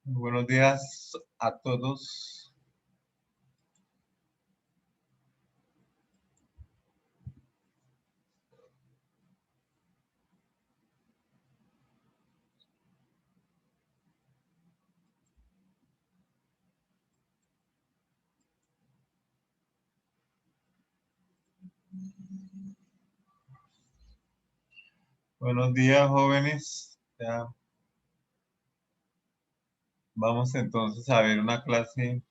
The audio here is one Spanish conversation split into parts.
Buenos días a todos. Buenos días, jóvenes. Ya vamos entonces a ver una clase.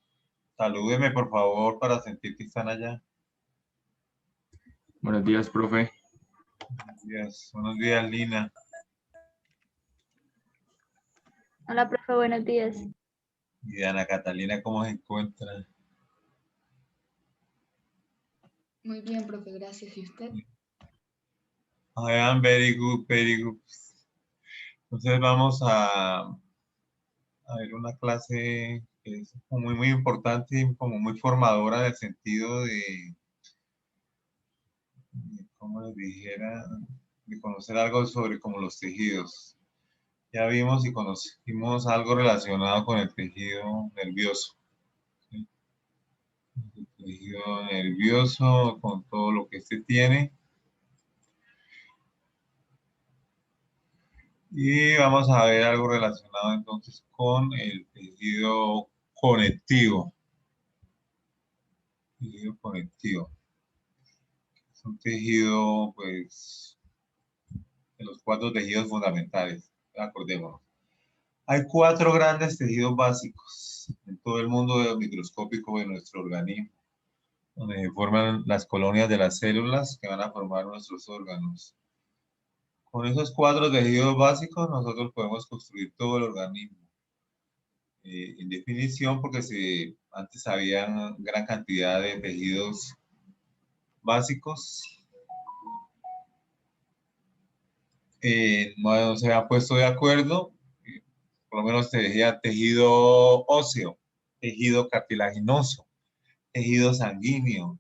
Salúdeme, por favor, para sentir que están allá. Buenos días, profe. Buenos días, Lina. Hola, profe, buenos días. Y Ana Catalina, ¿cómo se encuentra? Muy bien, profe, gracias. ¿Y usted? I am very good, very good. Entonces vamos a ver una clase que es muy, muy importante y como muy formadora en el sentido de como les dijera, de conocer algo sobre como los tejidos. Ya vimos y conocimos algo relacionado con el tejido nervioso. ¿Sí? El tejido nervioso, con todo lo que este tiene. Y vamos a ver algo relacionado entonces con el tejido conectivo. Tejido conectivo. Es un tejido, pues, de los 4 tejidos fundamentales. Acordémonos. Hay 4 grandes tejidos básicos en todo el mundo microscópico de nuestro organismo, donde se forman las colonias de las células que van a formar nuestros órganos. Con esos 4 tejidos básicos nosotros podemos construir todo el organismo. En definición, porque antes había gran cantidad de tejidos básicos, no se había puesto de acuerdo, por lo menos se decía tejido óseo, tejido cartilaginoso, tejido sanguíneo,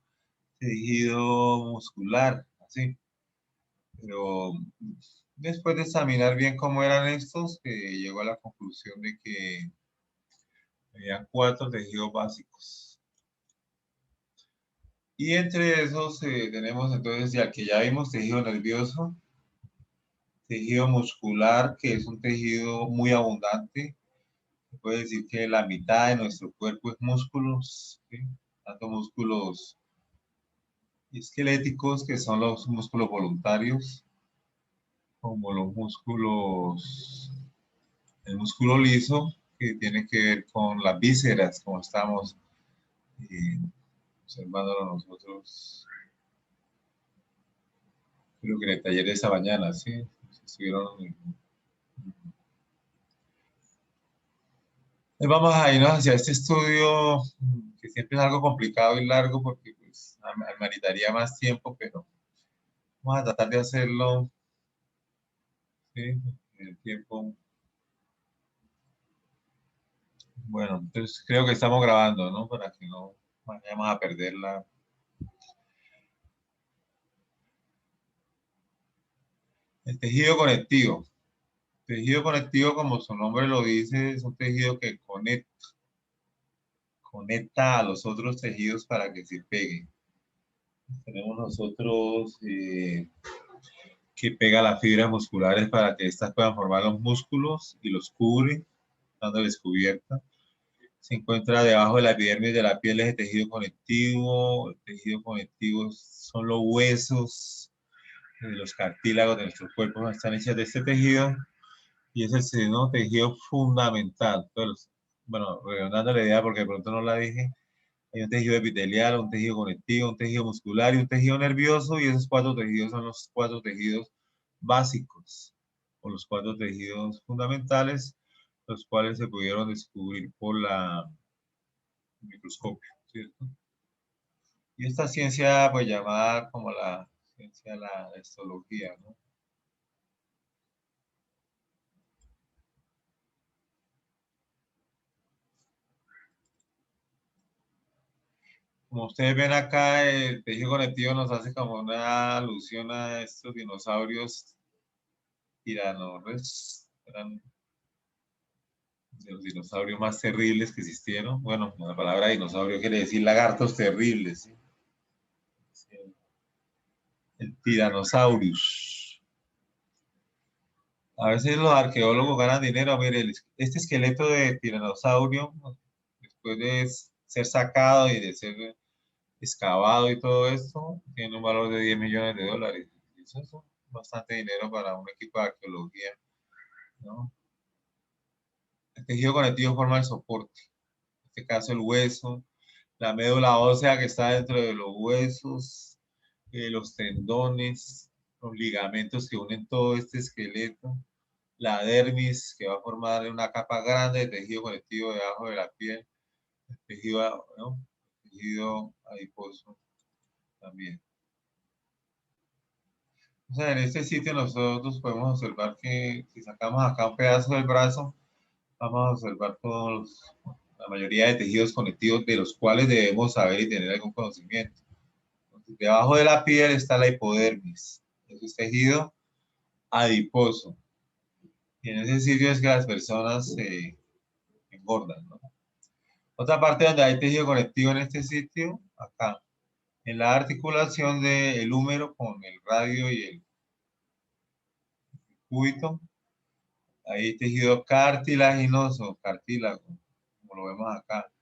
tejido muscular, así. Pero después de examinar bien cómo eran estos, llegó a la conclusión de que había 4 tejidos básicos. Y entre esos tenemos entonces, ya que ya vimos, tejido nervioso, tejido muscular, que es un tejido muy abundante. Se puede decir que la mitad de nuestro cuerpo es músculos, ¿sí? Tanto músculos esqueléticos, que son los músculos voluntarios, como los músculos, el músculo liso, que tiene que ver con las vísceras, como estamos observándolo nosotros, creo que en el taller de esta mañana, ¿sí? Estuvieron. Vamos a irnos hacia este estudio, que siempre es algo complicado y largo, porque pues, ameritaría más tiempo, pero vamos a tratar de hacerlo, ¿sí? En el tiempo. Bueno, entonces creo que estamos grabando, ¿no? Para que no vayamos a perderla. El tejido conectivo. Tejido conectivo, como su nombre lo dice, es un tejido que conecta a los otros tejidos para que se peguen. Tenemos nosotros que pega las fibras musculares para que éstas puedan formar los músculos y los cubre, dándoles cubierta. Se encuentra debajo de la epidermis de la piel, es el tejido conectivo. El tejido conectivo son los huesos, los cartílagos de nuestro cuerpo están hechos de este tejido y es el segundo tejido fundamental. Entonces, bueno, redondando la idea porque de pronto no la dije, hay un tejido epitelial, un tejido conectivo, un tejido muscular y un tejido nervioso, y esos 4 tejidos son los 4 tejidos básicos o los 4 tejidos fundamentales, los cuales se pudieron descubrir por la microscopio, ¿cierto? Y esta ciencia, pues llamada como la ciencia de la histología, ¿no? Como ustedes ven acá, el tejido conectivo nos hace como una alusión a estos dinosaurios tiranosaurios, de los dinosaurios más terribles que existieron. Bueno, la palabra dinosaurio quiere decir lagartos terribles, ¿sí? El Tyrannosaurus. A veces los arqueólogos ganan dinero. Mire, este esqueleto de tiranosaurio, después de ser sacado y de ser excavado y todo esto, tiene un valor de 10 millones de dólares. Eso es bastante dinero para un equipo de arqueología, ¿no? El tejido conectivo forma el soporte. En este caso, el hueso, la médula ósea que está dentro de los huesos, los tendones, los ligamentos que unen todo este esqueleto, la dermis que va a formar una capa grande de tejido conectivo debajo de la piel, el tejido, ¿no? El tejido adiposo también. O sea, en este sitio nosotros podemos observar que si sacamos acá un pedazo del brazo, vamos a observar la mayoría de tejidos conectivos de los cuales debemos saber y tener algún conocimiento. Entonces, debajo de la piel está la hipodermis. Eso es tejido adiposo. Y en ese sitio es que las personas se engordan, ¿no? Otra parte donde hay tejido conectivo en este sitio, acá, en la articulación del húmero con el radio y el cúbito, hay tejido cartilaginoso, cartílago, como lo vemos acá.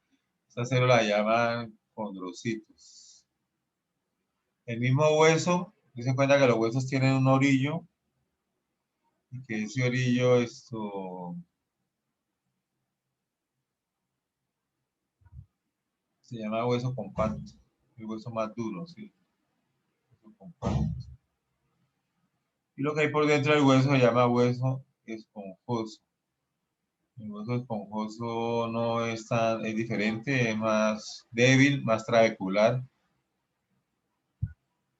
Esta célula la llaman condrocitos. El mismo hueso, se cuenta que los huesos tienen un orillo y que ese orillo se llama hueso compacto, el hueso más duro, ¿sí? Hueso compacto. Y lo que hay por dentro del hueso se llama hueso esponjoso. El hueso esponjoso no es tan, es diferente, es más débil, más trabecular.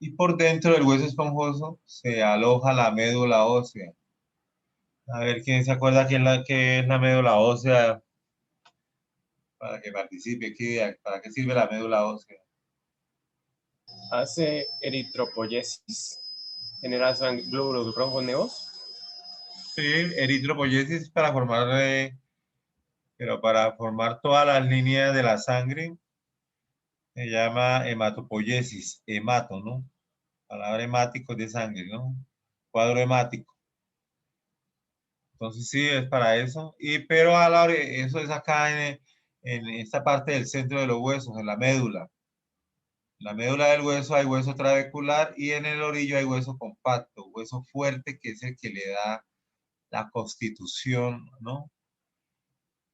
Y por dentro del hueso esponjoso se aloja la médula ósea. A ver, ¿quién se acuerda qué es la médula ósea? Para que participe, ¿para qué sirve la médula ósea? Hace eritropoyesis, genera glóbulos rojos nuevos. Sí, eritropoyesis para formar, pero para formar todas las líneas de la sangre se llama hematopoyesis, hemato, ¿no? Palabra hemático de sangre, ¿no? Cuadro hemático. Entonces sí, es para eso. Pero a la hora, eso es acá en esta parte del centro de los huesos, en la médula. En la médula del hueso hay hueso trabecular y en el orillo hay hueso compacto, hueso fuerte, que es el que le da la constitución, ¿no?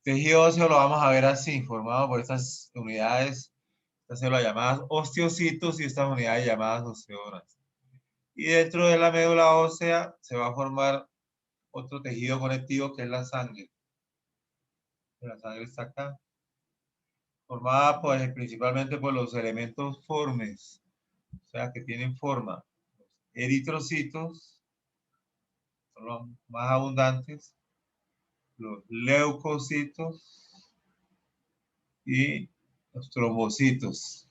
Tejido óseo lo vamos a ver así, formado por estas unidades, estas células llamadas osteocitos y estas unidades llamadas osteonas. Y dentro de la médula ósea se va a formar otro tejido conectivo que es la sangre. La sangre está acá, formada pues, principalmente por los elementos formes, o sea, que tienen forma. Los eritrocitos son los más abundantes, los leucocitos y los trombocitos.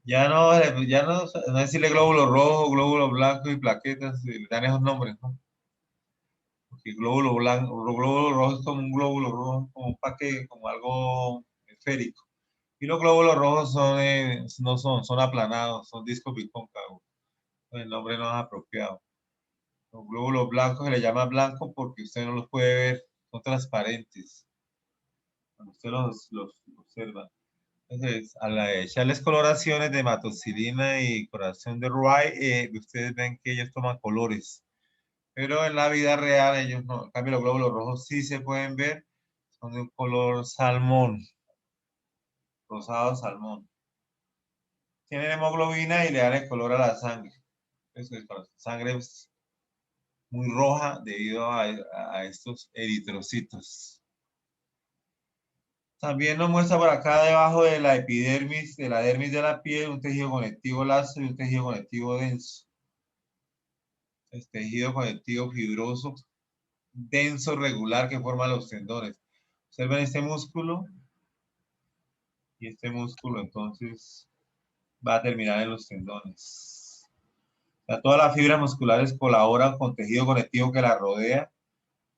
No decirle glóbulos rojos, glóbulos blancos y plaquetas, le dan esos nombres, ¿no? Porque el glóbulo blanco, los glóbulos rojos es como un glóbulo rojo, como un paquete, como algo esférico. Y los glóbulos rojos no son aplanados, son discos bicóncavos. El nombre no es apropiado. Los glóbulos blancos se les llama blanco porque usted no los puede ver, son transparentes. Cuando usted los observa. Entonces, al echarles coloraciones de hematoxilina y coloración de Wright, ustedes ven que ellos toman colores. Pero en la vida real ellos no. En cambio, los glóbulos rojos sí se pueden ver. Son de un color salmón. Rosado salmón. Tienen hemoglobina y le dan el color a la sangre. Entonces, la sangre es muy roja debido a estos eritrocitos. También nos muestra por acá debajo de la epidermis, de la dermis de la piel, un tejido conectivo laso y un tejido conectivo denso. El tejido conectivo fibroso, denso, regular, que forma los tendones. Observen este músculo y este músculo entonces va a terminar en los tendones. O sea, todas las fibras musculares colaboran con tejido conectivo que la rodea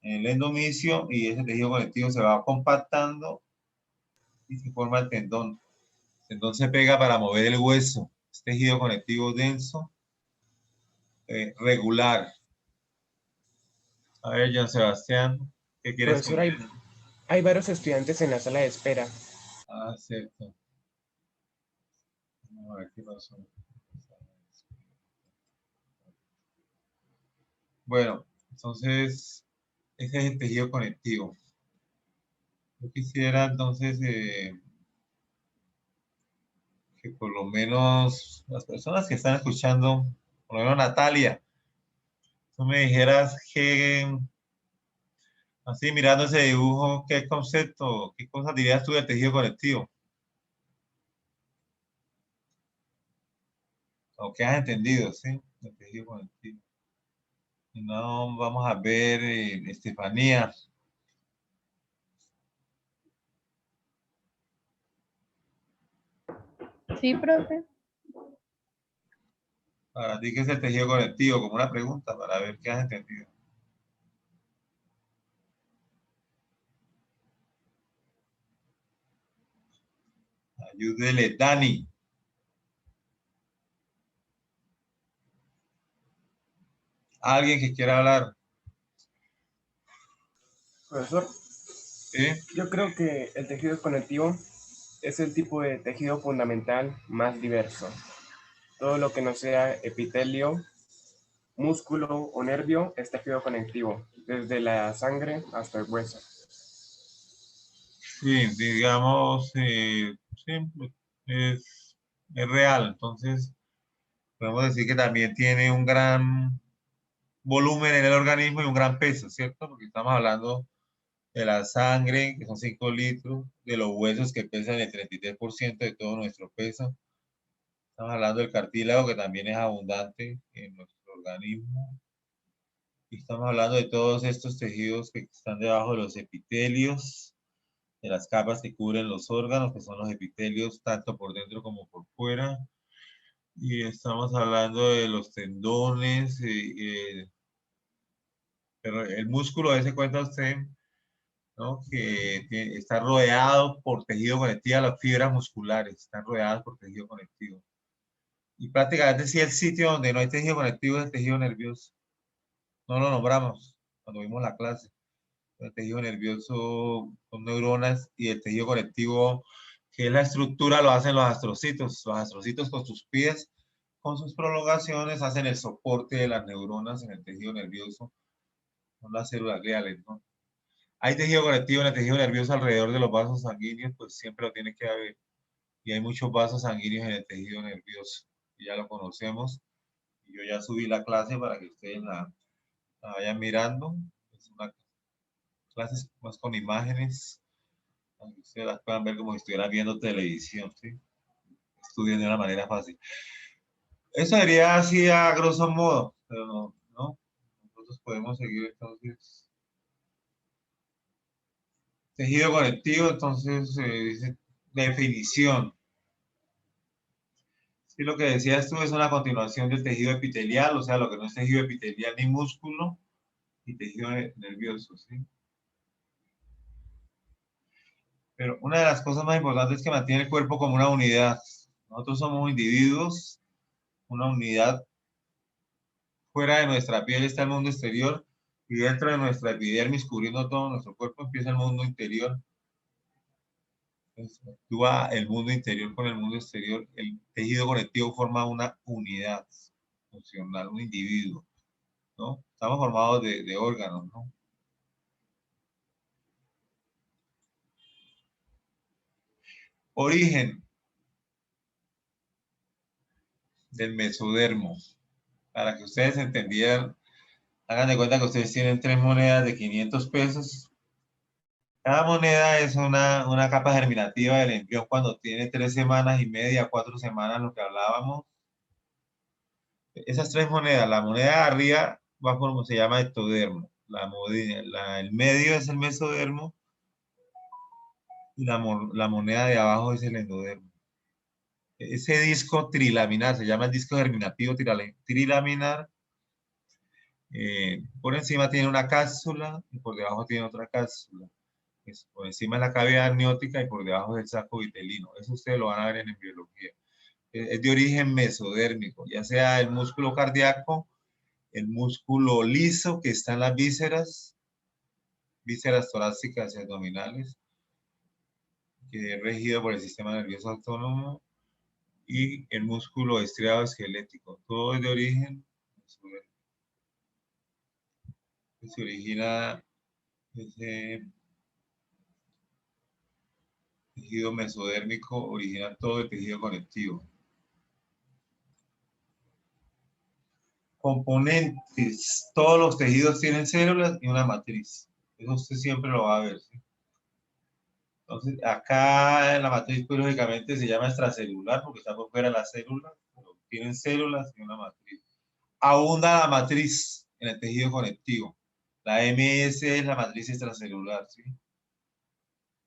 en el endomisio y ese tejido conectivo se va compactando y se forma el tendón. El tendón se pega para mover el hueso. Es tejido conectivo denso, regular. A ver, Jean Sebastián, ¿qué quieres Profesor, poner? hay varios estudiantes en la sala de espera. Ah, cierto. Vamos a ver qué pasó. Bueno, entonces, ese es el tejido conectivo. Yo quisiera entonces que por lo menos las personas que están escuchando, por lo menos Natalia, tú me dijeras que, así mirando ese dibujo, qué concepto, qué cosas dirías tú del tejido conectivo, o qué has entendido, ¿sí? Del tejido conectivo. Si no, vamos a ver, Estefanía, Sí, profe. para ti, ¿qué es el tejido conectivo? Como una pregunta para ver qué has entendido. Ayúdele, Dani. Alguien que quiera hablar. Profesor, ¿Sí? yo creo que el tejido conectivo es el tipo de tejido fundamental más diverso. Todo lo que no sea epitelio, músculo o nervio es tejido conectivo, desde la sangre hasta el hueso. Sí, digamos, sí, es real. Entonces, podemos decir que también tiene un gran volumen en el organismo y un gran peso, ¿cierto? Porque estamos hablando de la sangre, que son 5 litros, de los huesos que pesan el 33% de todo nuestro peso. Estamos hablando del cartílago, que también es abundante en nuestro organismo. Y estamos hablando de todos estos tejidos que están debajo de los epitelios, de las capas que cubren los órganos, que son los epitelios, tanto por dentro como por fuera. Y estamos hablando de los tendones, pero el músculo, ese cuenta usted, ¿no? Que está rodeado por tejido conectivo, las fibras musculares están rodeadas por tejido conectivo. Y prácticamente si el sitio donde no hay tejido conectivo es el tejido nervioso. No lo nombramos cuando vimos la clase. El tejido nervioso son neuronas y el tejido conectivo, que es la estructura, lo hacen los astrocitos. Los astrocitos con sus pies, con sus prolongaciones, hacen el soporte de las neuronas en el tejido nervioso. Son las células gliales, ¿no? Hay tejido conectivo en el tejido nervioso alrededor de los vasos sanguíneos, pues siempre lo tiene que haber. Y hay muchos vasos sanguíneos en el tejido nervioso. Y ya lo conocemos. Y yo ya subí la clase para que ustedes la vayan mirando. Es una clase más con imágenes, para que ustedes las puedan ver como si estuvieran viendo televisión, ¿sí? Estudien de una manera fácil. Eso sería así a grosso modo, pero no, ¿no? Nosotros podemos seguir entonces. Tejido conectivo, entonces dice definición. Sí, lo que decías tú es una continuación del tejido epitelial, o sea, lo que no es tejido epitelial ni músculo, y tejido nervioso, ¿sí? Pero una de las cosas más importantes es que mantiene el cuerpo como una unidad. Nosotros somos individuos, una unidad. Fuera de nuestra piel está el mundo exterior y dentro de nuestra epidermis, cubriendo todo nuestro cuerpo, empieza el mundo interior. Entonces, actúa el mundo interior con el mundo exterior. El tejido conectivo forma una unidad funcional, un individuo, ¿no? Estamos formados de órganos, ¿no? Origen del mesodermo. Para que ustedes entendieran, hagan de cuenta que ustedes tienen 3 monedas de 500 pesos. Cada moneda es una capa germinativa del embrión cuando tiene 3 semanas y media, 4 semanas, lo que hablábamos. Esas 3 monedas, la moneda de arriba va por, se llama ectodermo. El medio es el mesodermo y la moneda de abajo es el endodermo. Ese disco trilaminar, se llama el disco germinativo trilaminar, Por encima tiene una cápsula y por debajo tiene otra cápsula. Por encima es la cavidad amniótica y por debajo es el saco vitelino. Eso ustedes lo van a ver en biología. Es de origen mesodérmico, ya sea el músculo cardíaco, el músculo liso que está en las vísceras torácicas y abdominales, que es regido por el sistema nervioso autónomo, y el músculo estriado esquelético. Todo es de origen mesodérmico. Se origina ese tejido mesodérmico, origina todo el tejido conectivo. Componentes. Todos los tejidos tienen células y una matriz. Eso usted siempre lo va a ver, ¿sí? Entonces, acá en la matriz, pues, lógicamente se llama extracelular porque está por fuera de la célula, pero tienen células y una matriz. Abunda la matriz en el tejido conectivo. La MS es la matriz extracelular, ¿sí?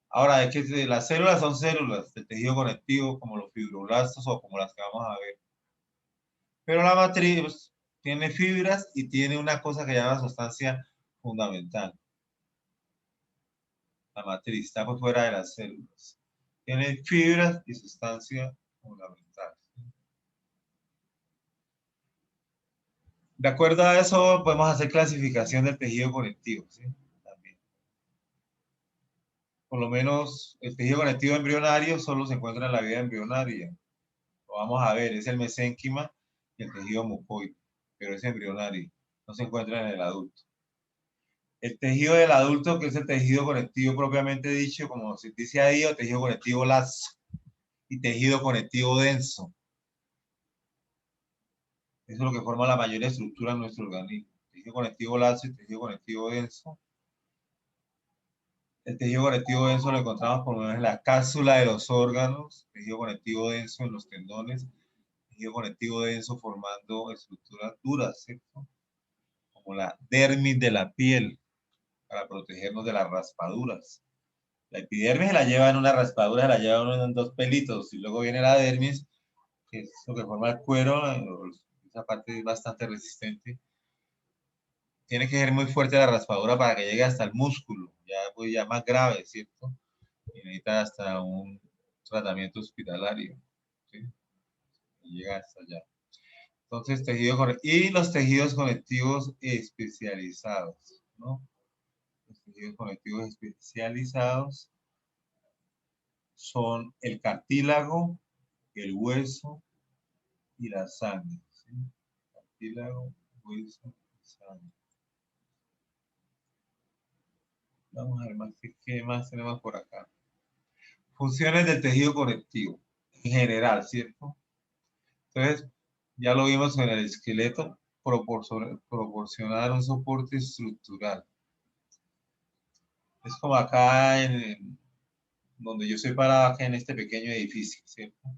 Ahora, es que las células son células del tejido conectivo, como los fibroblastos o como las que vamos a ver. Pero la matriz pues, tiene fibras y tiene una cosa que llama sustancia fundamental. La matriz está por fuera de las células. Tiene fibras y sustancia fundamental. De acuerdo a eso, podemos hacer clasificación del tejido conectivo, ¿sí? También. Por lo menos el tejido conectivo embrionario solo se encuentra en la vida embrionaria. Lo vamos a ver, es el mesénquima y el tejido mucoide, pero es embrionario, no se encuentra en el adulto. El tejido del adulto, que es el tejido conectivo propiamente dicho, como se dice ahí, o tejido conectivo lazo y tejido conectivo denso. Eso es lo que forma la mayor estructura de nuestro organismo. Tejido conectivo lazo y tejido conectivo denso. El tejido conectivo denso lo encontramos por lo menos en la cápsula de los órganos, tejido conectivo denso en los tendones, tejido conectivo denso formando estructuras duras, ¿cierto? Como la dermis de la piel, para protegernos de las raspaduras. La epidermis se la lleva en una raspadura, se la lleva en dos pelitos, y luego viene la dermis, que es lo que forma el cuero, esa parte es bastante resistente. Tiene que ser muy fuerte la raspadura para que llegue hasta el músculo, ya, pues, ya más grave, ¿cierto? Y necesita hasta un tratamiento hospitalario, ¿sí? Y llega hasta allá. Entonces, y los tejidos conectivos especializados, ¿no? Los tejidos conectivos especializados son el cartílago, el hueso y la sangre, ¿sí? Cartílago, hueso y sangre. Vamos a ver más qué más tenemos por acá. Funciones del tejido conectivo en general, ¿cierto? Entonces, ya lo vimos en el esqueleto, proporcionar un soporte estructural. Es como acá donde yo estoy parado, acá en este pequeño edificio, ¿cierto?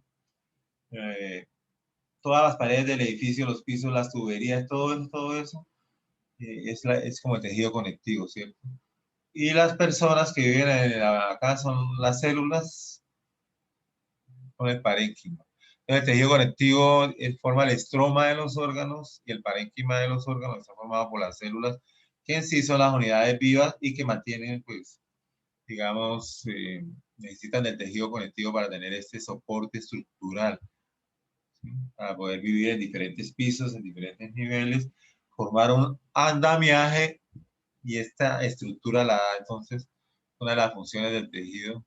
Todas las paredes del edificio, los pisos, las tuberías, todo eso es como el tejido conectivo, ¿cierto? Y las personas que viven acá son las células, son el parénquima. Entonces, el tejido conectivo forma el estroma de los órganos y el parénquima de los órganos está formado por las células, que en sí son las unidades vivas y que mantienen, pues, digamos, necesitan del tejido conectivo para tener este soporte estructural, ¿sí? Para poder vivir en diferentes pisos, en diferentes niveles, formar un andamiaje y esta estructura la da entonces una de las funciones del tejido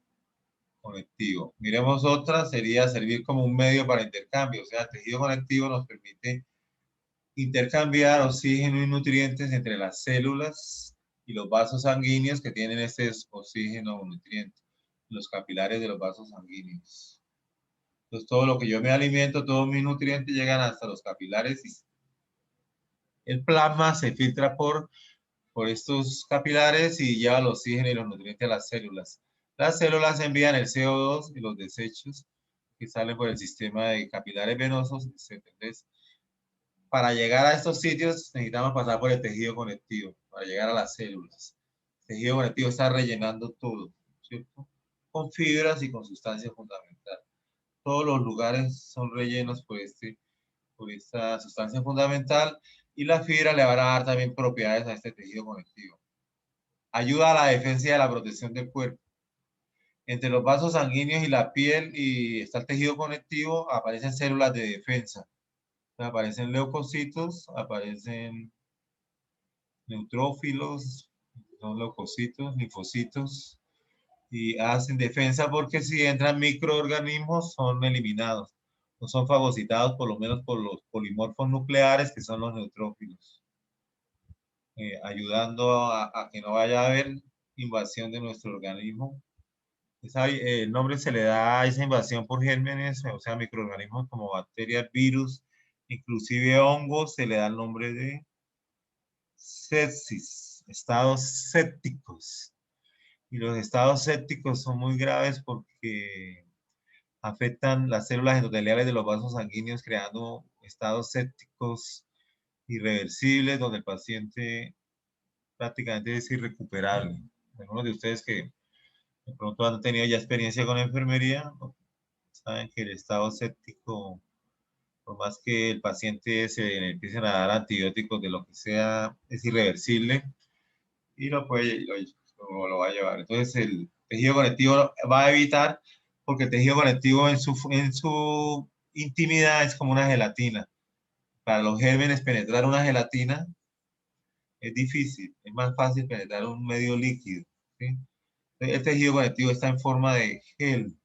conectivo. Miremos otra, sería servir como un medio para intercambio, o sea, el tejido conectivo nos permite intercambiar oxígeno y nutrientes entre las células y los vasos sanguíneos que tienen este oxígeno o nutriente, los capilares de los vasos sanguíneos. Entonces, todo lo que yo me alimento, todos mis nutrientes llegan hasta los capilares y el plasma se filtra por estos capilares y lleva el oxígeno y los nutrientes a las células. Las células envían el CO2 y los desechos que salen por el sistema de capilares venosos, etc. Entonces, para llegar a estos sitios necesitamos pasar por el tejido conectivo, para llegar a las células. El tejido conectivo está rellenando todo, ¿cierto? Con fibras y con sustancias fundamentales. Todos los lugares son rellenos por por esta sustancia fundamental, y la fibra le van a dar también propiedades a este tejido conectivo. Ayuda a la defensa y a la protección del cuerpo. Entre los vasos sanguíneos y la piel y está el tejido conectivo, aparecen células de defensa. Aparecen leucocitos, aparecen neutrófilos, son leucocitos, linfocitos, y hacen defensa porque si entran microorganismos son eliminados, no son fagocitados por lo menos por los polimorfos nucleares que son los neutrófilos, ayudando a que no vaya a haber invasión de nuestro organismo. El nombre se le da a esa invasión por gérmenes, o sea, microorganismos como bacterias, virus, inclusive hongos, se le da el nombre de sepsis, estados sépticos. Y los estados sépticos son muy graves porque afectan las células endoteliales de los vasos sanguíneos, creando estados sépticos irreversibles, donde el paciente prácticamente es irrecuperable. Algunos de ustedes que de pronto han tenido ya experiencia con enfermería, saben que el estado séptico, por más que el paciente se le empiecen a dar antibióticos de lo que sea, es irreversible y lo va a llevar. Entonces el tejido conectivo va a evitar, porque el tejido conectivo en su intimidad es como una gelatina. Para los gérmenes penetrar una gelatina es difícil, es más fácil penetrar un medio líquido, ¿sí? El tejido conectivo está en forma de gel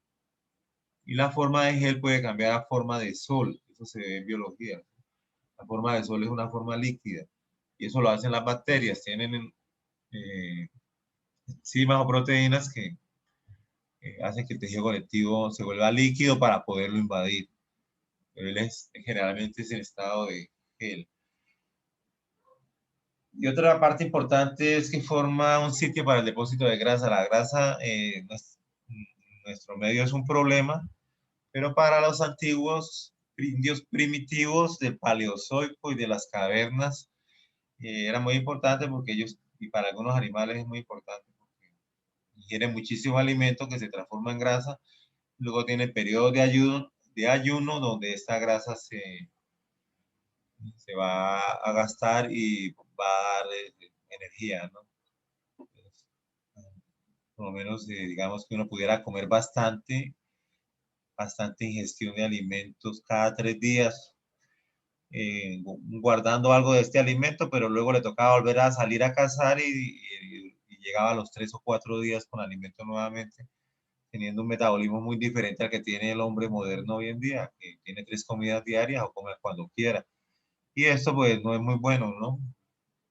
y la forma de gel puede cambiar a forma de sol, eso se ve en biología. La forma de sol es una forma líquida y eso lo hacen las bacterias, tienen enzimas o proteínas que hacen que el tejido conectivo se vuelva líquido para poderlo invadir. Pero él generalmente es en estado de gel. Y otra parte importante es que forma un sitio para el depósito de grasa. La grasa, nuestro medio es un problema, pero para los antiguos indios primitivos del Paleozoico y de las cavernas, era muy importante porque ellos, y para algunos animales es muy importante porque ingieren muchísimo alimento que se transforma en grasa. Luego tiene periodos de ayuno donde esta grasa se va a gastar y va a dar energía, ¿no? Por lo menos, digamos que uno pudiera comer bastante ingestión de alimentos cada 3 días, guardando algo de este alimento, pero luego le tocaba volver a salir a cazar y llegaba a los 3 o 4 días con alimento nuevamente, teniendo un metabolismo muy diferente al que tiene el hombre moderno hoy en día, que tiene 3 comidas diarias o come cuando quiera. Y esto pues no es muy bueno, ¿no?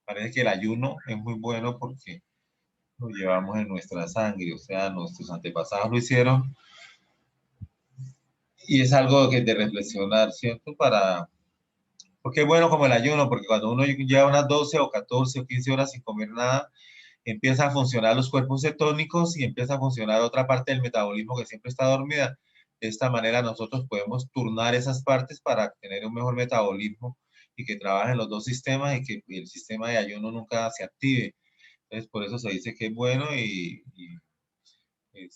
Parece que el ayuno es muy bueno porque lo llevamos en nuestra sangre, o sea, nuestros antepasados lo hicieron y es algo que de reflexionar, ¿cierto? Porque es bueno como el ayuno, porque cuando uno lleva unas 12 o 14 o 15 horas sin comer nada, empieza a funcionar los cuerpos cetónicos y empieza a funcionar otra parte del metabolismo que siempre está dormida. De esta manera nosotros podemos turnar esas partes para tener un mejor metabolismo y que trabajen los dos sistemas y que el sistema de ayuno nunca se active. Entonces, por eso se dice que es bueno y hay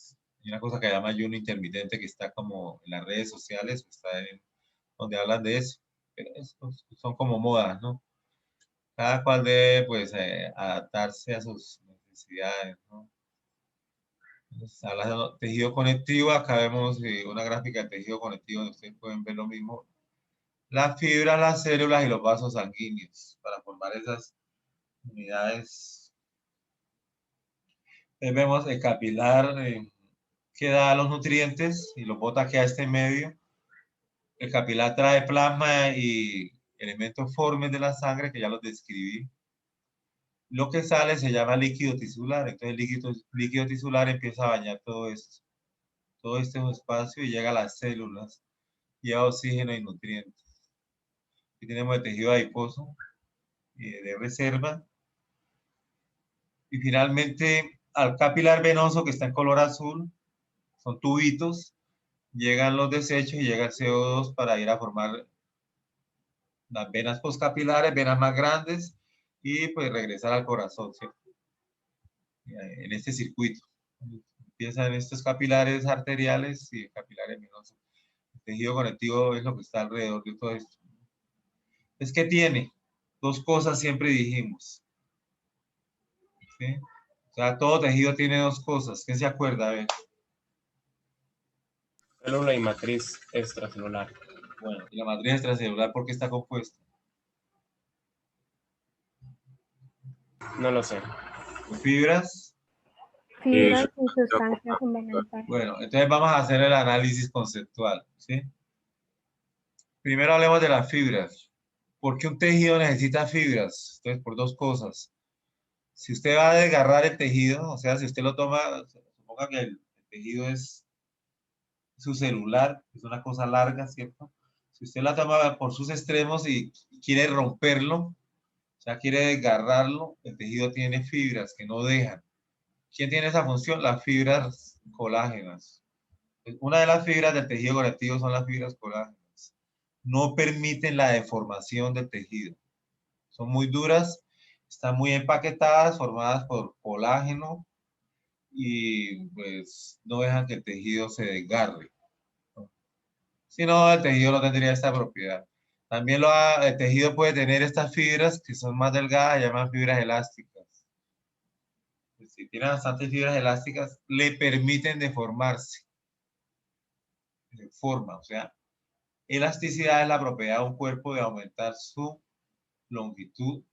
una cosa que se llama ayuno intermitente que está como en las redes sociales, donde hablan de eso. Pero son como modas, ¿no? Cada cual debe, pues, adaptarse a sus necesidades, ¿no? Entonces, hablando de tejido conectivo, acá vemos una gráfica de tejido conectivo donde ustedes pueden ver lo mismo. Las fibras, las células y los vasos sanguíneos para formar esas unidades. Vemos el capilar que da los nutrientes y los bota aquí a este medio. El capilar trae plasma y elementos formes de la sangre que ya los describí. Lo que sale se llama líquido tisular. Entonces el líquido tisular empieza a bañar todo esto. Todo este es un espacio y llega a las células, lleva oxígeno y nutrientes. Aquí tenemos el tejido adiposo de reserva. Y finalmente al capilar venoso que está en color azul, son tubitos, llegan los desechos y llega el CO2 para ir a formar las venas postcapilares, venas más grandes y pues regresar al corazón, ¿cierto? En este circuito. Empiezan estos capilares arteriales y capilares venosos. El tejido conectivo es lo que está alrededor de todo esto. Es que tiene dos cosas, siempre dijimos. ¿Sí? O sea, todo tejido tiene dos cosas. ¿Quién se acuerda? A ver. Célula y matriz extracelular. Bueno, ¿y la matriz extracelular por qué está compuesta? No lo sé. ¿Por fibras? Fibras y sustancia fundamental. Bueno, entonces vamos a hacer el análisis conceptual, ¿sí? Primero hablemos de las fibras. ¿Por qué un tejido necesita fibras? Entonces, por dos cosas. Si usted va a desgarrar el tejido, o sea, si usted lo toma, suponga que el tejido es su celular, es una cosa larga, ¿cierto? Si usted la toma por sus extremos y quiere romperlo, o sea, quiere desgarrarlo, el tejido tiene fibras que no dejan. ¿Quién tiene esa función? Las fibras colágenas. Una de las fibras del tejido conectivo son las fibras colágenas. No permiten la deformación del tejido. Son muy duras, están muy empaquetadas, formadas por colágeno y pues no dejan que el tejido se desgarre. Si no, el tejido no tendría esta propiedad. También el tejido puede tener estas fibras que son más delgadas, se llaman fibras elásticas. Si tiene bastantes fibras elásticas, le permiten deformarse. De forma, o sea, elasticidad es la propiedad de un cuerpo de aumentar su longitud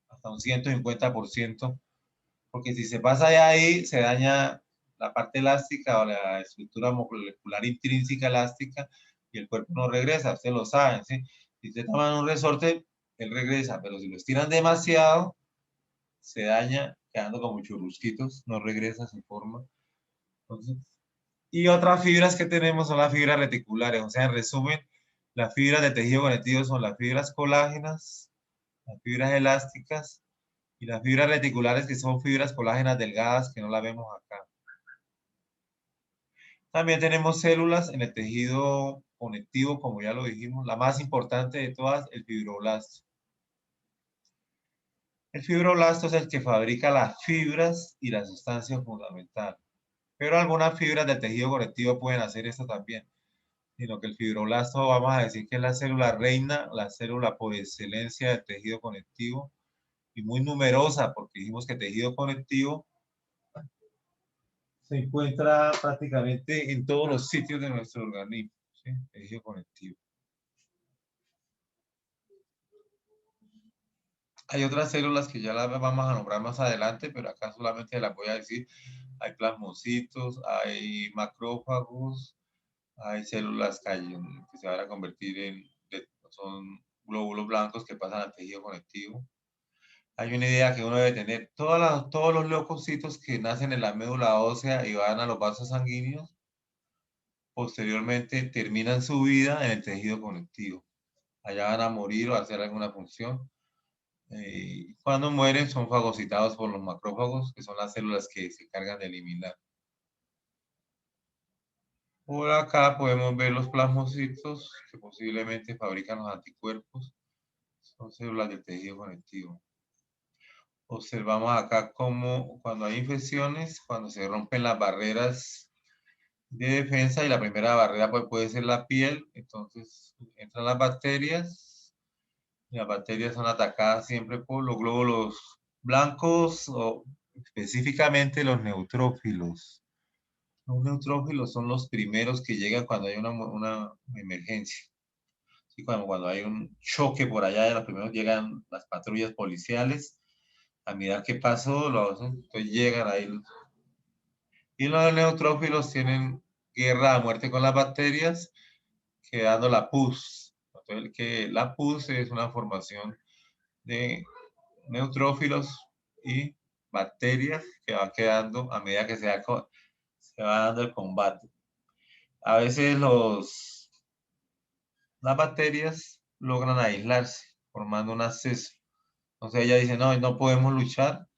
hasta un 150%, porque si se pasa de ahí, se daña la parte elástica o la estructura molecular intrínseca elástica y el cuerpo no regresa, ustedes lo saben, ¿sí? Si usted toma un resorte, él regresa, pero si lo estiran demasiado, se daña, quedando como churrusquitos, no regresa a su forma. Entonces, y otras fibras que tenemos son las fibras reticulares, o sea, en resumen, las fibras de tejido conectivo son las fibras colágenas, las fibras elásticas y las fibras reticulares, que son fibras colágenas delgadas que no las vemos acá. También tenemos células en el tejido conectivo, como ya lo dijimos, la más importante de todas, el fibroblasto. El fibroblasto es el que fabrica las fibras y la sustancia fundamental. Pero algunas fibras del tejido conectivo pueden hacer esto también, sino que el fibroblasto, vamos a decir que es la célula reina, la célula por excelencia del tejido conectivo, y muy numerosa, porque dijimos que el tejido conectivo se encuentra prácticamente en todos los sitios de nuestro organismo, ¿sí? Tejido conectivo. Hay otras células que ya las vamos a nombrar más adelante, pero acá solamente las voy a decir. Hay plasmocitos, hay macrófagos, hay células que se van a convertir son glóbulos blancos que pasan al tejido conectivo. Hay una idea que uno debe tener. Todos los leucocitos que nacen en la médula ósea y van a los vasos sanguíneos, posteriormente terminan su vida en el tejido conectivo. Allá van a morir o a hacer alguna función. Cuando mueren son fagocitados por los macrófagos, que son las células que se encargan de eliminar. Por acá podemos ver los plasmocitos que posiblemente fabrican los anticuerpos. Son células del tejido conectivo. Observamos acá cómo cuando hay infecciones, cuando se rompen las barreras de defensa, y la primera barrera puede ser la piel, entonces entran las bacterias, y las bacterias son atacadas siempre por los glóbulos blancos o específicamente los neutrófilos. Los neutrófilos son los primeros que llegan cuando hay una emergencia. Y cuando hay un choque por allá, los primeros llegan las patrullas policiales a mirar qué pasó, entonces llegan ahí. Y los neutrófilos tienen guerra a muerte con las bacterias, quedando la pus. Entonces, la pus es una formación de neutrófilos y bacterias que van quedando a medida que se va dando el combate. A veces las bacterias logran aislarse, formando un acceso. Entonces ella dice, no, no podemos luchar,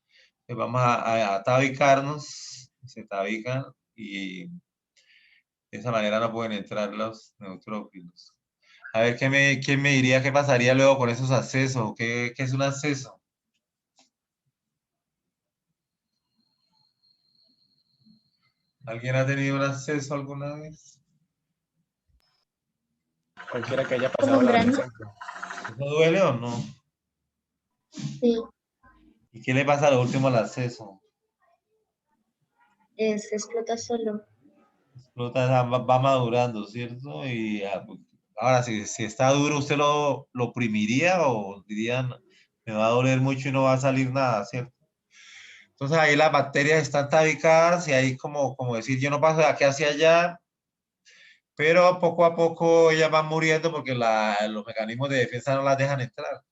vamos a tabicarnos, se tabican y de esa manera no pueden entrar los neutrófilos. A ver, ¿quién me diría qué pasaría luego con esos accesos? ¿Qué es un acceso? ¿Alguien ha tenido un acceso alguna vez? Cualquiera que haya Como pasado un la grano. adolescencia. ¿Eso duele o no? Sí, ¿Y qué le pasa a lo último al acceso? se explota solo. Explota, va madurando, ¿cierto? Y ahora, si está duro, ¿usted lo oprimiría o dirían, me va a doler mucho y no va a salir nada, ¿cierto? Entonces ahí las bacterias están tabicadas y ahí como decir, yo no paso de aquí hacia allá, pero poco a poco ellas van muriendo porque los mecanismos de defensa no las dejan entrar.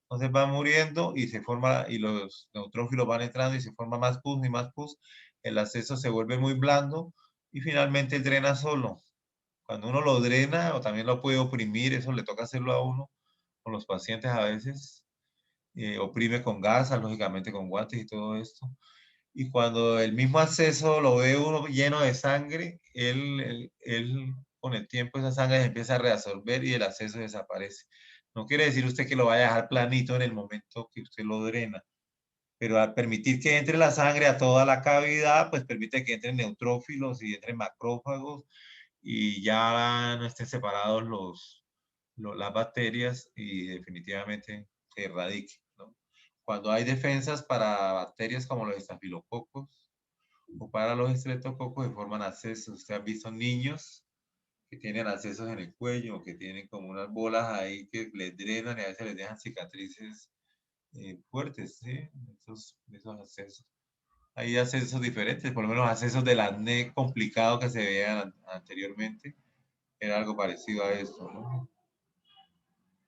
Entonces van muriendo y se forma, y los neutrófilos van entrando y se forma más pus y más pus. El acceso se vuelve muy blando y finalmente drena solo. Cuando uno lo drena o también lo puede oprimir, eso le toca hacerlo a uno, con los pacientes a veces, oprime con gasas, lógicamente con guantes y todo esto. Y cuando el mismo acceso lo ve uno lleno de sangre, él con el tiempo esa sangre se empieza a reabsorber y el acceso desaparece. No quiere decir usted que lo vaya a dejar planito en el momento que usted lo drena, pero al permitir que entre la sangre a toda la cavidad, pues permite que entren neutrófilos y entren macrófagos y ya no estén separados las bacterias y definitivamente se erradique, ¿no? Cuando hay defensas para bacterias como los estafilococos o para los estreptococos, se forman accesos. Usted ha visto niños que tienen accesos en el cuello, que tienen como unas bolas ahí que les drenan y a veces les dejan cicatrices fuertes, ¿sí? Esos accesos. Hay accesos diferentes, por lo menos accesos del acné complicado que se veían anteriormente, era algo parecido a esto, ¿no?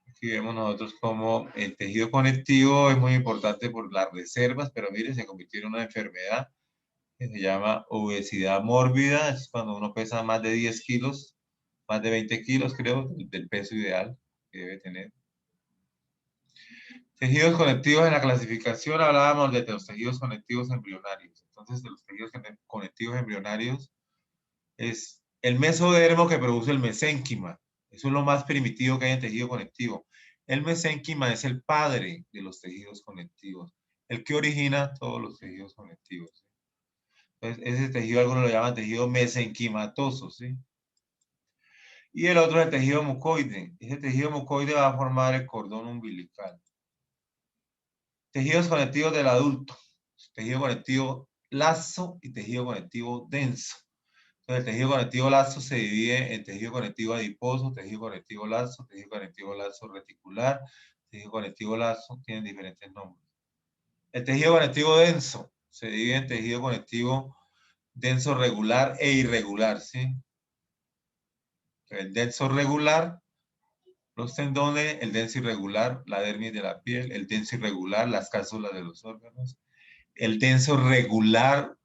Aquí vemos nosotros como el tejido conectivo es muy importante por las reservas, pero mire, se convirtió en una enfermedad que se llama obesidad mórbida, es cuando uno pesa más de 10 kilos, más de 20 kilos creo, del peso ideal que debe tener. Tejidos conectivos en la clasificación, hablábamos de los tejidos conectivos embrionarios. Entonces, de los tejidos conectivos embrionarios es el mesodermo que produce el mesénquima. Eso es lo más primitivo que hay en tejido conectivo. El mesénquima es el padre de los tejidos conectivos, el que origina todos los tejidos conectivos. Entonces, ese tejido algunos lo llaman tejido mesenquimatoso, ¿sí? Y el otro es el tejido mucoide. Ese tejido mucoide va a formar el cordón umbilical. Tejidos conectivos del adulto. Tejido conectivo laso y tejido conectivo denso. Entonces, el tejido conectivo laso se divide en tejido conectivo adiposo, tejido conectivo laso reticular, tejido conectivo laso, tienen diferentes nombres. El tejido conectivo denso se divide en tejido conectivo denso regular e irregular, ¿sí? El denso regular, los tendones, el denso irregular, la dermis de la piel, el denso irregular, las cápsulas de los órganos, el denso regular,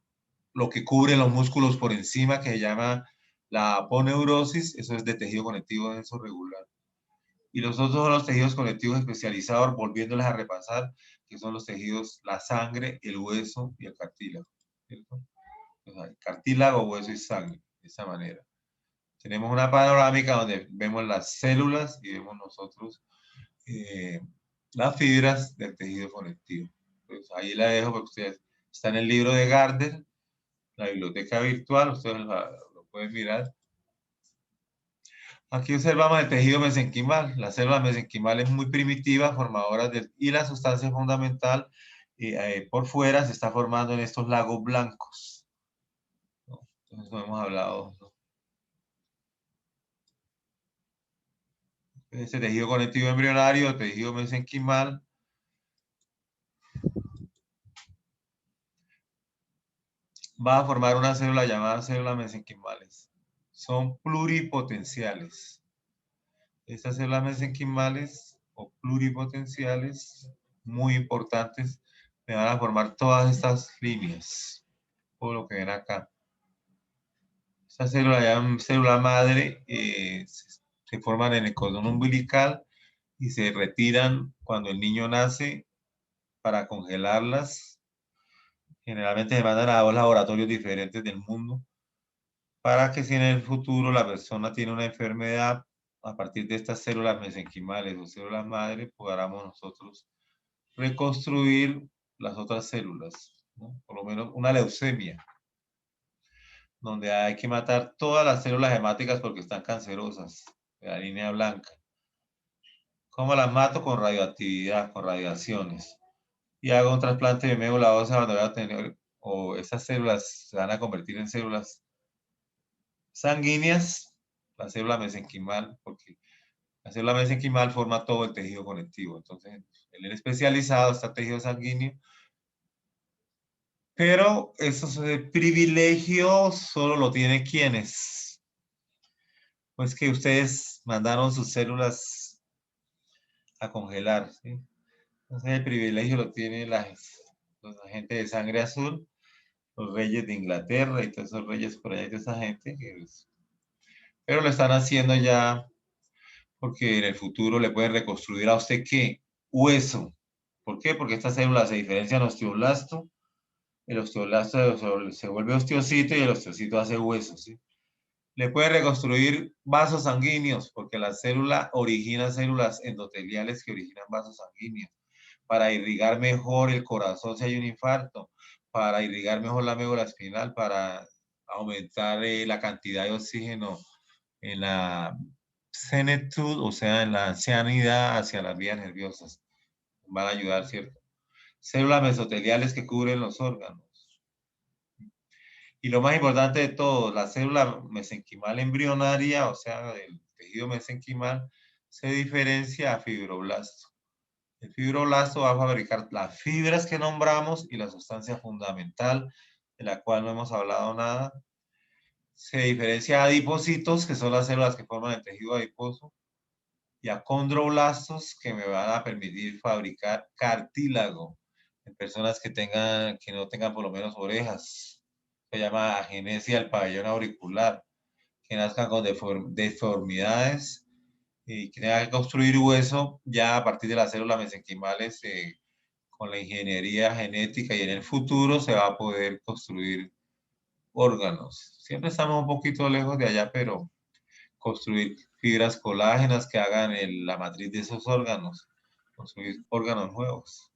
lo que cubre los músculos por encima, que se llama la aponeurosis, eso es de tejido conectivo denso regular. Y los otros son los tejidos conectivos especializados, volviéndoles a repasar, que son los tejidos, la sangre, el hueso y el cartílago, ¿cierto? O sea, cartílago, hueso y sangre, de esa manera. Tenemos una panorámica donde vemos las células y vemos nosotros las fibras del tejido conectivo. Pues ahí la dejo porque ustedes, está en el libro de Gardner, la biblioteca virtual, ustedes lo pueden mirar. Aquí observamos el tejido mesenquimal. La célula mesenquimal es muy primitiva, formadora y la sustancia fundamental por fuera se está formando en estos lagos blancos, ¿no? Entonces no hemos hablado, ¿no? Este tejido conectivo embrionario, el tejido mesenquimal, va a formar una célula llamada células mesenquimales. Son pluripotenciales. Estas células mesenquimales o pluripotenciales, muy importantes, me van a formar todas estas líneas, por lo que ven acá. Esta célula llaman célula madre, se forman en el cordón umbilical y se retiran cuando el niño nace para congelarlas. Generalmente se mandan a dos laboratorios diferentes del mundo para que si en el futuro la persona tiene una enfermedad, a partir de estas células mesenquimales o células madre, podamos nosotros reconstruir las otras células, ¿no? Por lo menos una leucemia, donde hay que matar todas las células hemáticas porque están cancerosas, de la línea blanca. ¿Cómo las mato? Con radioactividad, con radiaciones. Y hago un trasplante de médula ósea donde voy a tener, o esas células se van a convertir en células sanguíneas, la célula mesenquimal, porque la célula mesenquimal forma todo el tejido conectivo. Entonces, el especializado está tejido sanguíneo, pero esos privilegios solo lo tienen quienes. Pues que ustedes mandaron sus células a congelar, ¿sí? Entonces el privilegio lo tienen los agentes de sangre azul, los reyes de Inglaterra y todos esos reyes por allá de esa gente. Pero lo están haciendo ya porque en el futuro le pueden reconstruir a usted ¿qué? Hueso. ¿Por qué? Porque estas células se diferencian osteoblasto, el osteoblasto se vuelve osteocito y el osteocito hace hueso, ¿sí? Le puede reconstruir vasos sanguíneos, porque la célula origina células endoteliales que originan vasos sanguíneos, para irrigar mejor el corazón si hay un infarto, para irrigar mejor la médula espinal, para aumentar la cantidad de oxígeno en la senectud, o sea, en la ancianidad hacia las vías nerviosas. Van a ayudar, ¿cierto? Células mesoteliales que cubren los órganos. Y lo más importante de todo, la célula mesenquimal embrionaria, o sea, del tejido mesenquimal, se diferencia a fibroblasto. El fibroblasto va a fabricar las fibras que nombramos y la sustancia fundamental, de la cual no hemos hablado nada. Se diferencia a adipocitos, que son las células que forman el tejido adiposo, y a condroblastos, que me van a permitir fabricar cartílago en personas que no tengan por lo menos orejas. Se llama agenesia del pabellón auricular, que nazcan con deformidades y que tengan que construir hueso ya a partir de las células mesenquimales. Con la ingeniería genética y en el futuro se va a poder construir órganos. Siempre estamos un poquito lejos de allá, pero construir fibras colágenas que hagan la matriz de esos órganos, construir órganos nuevos.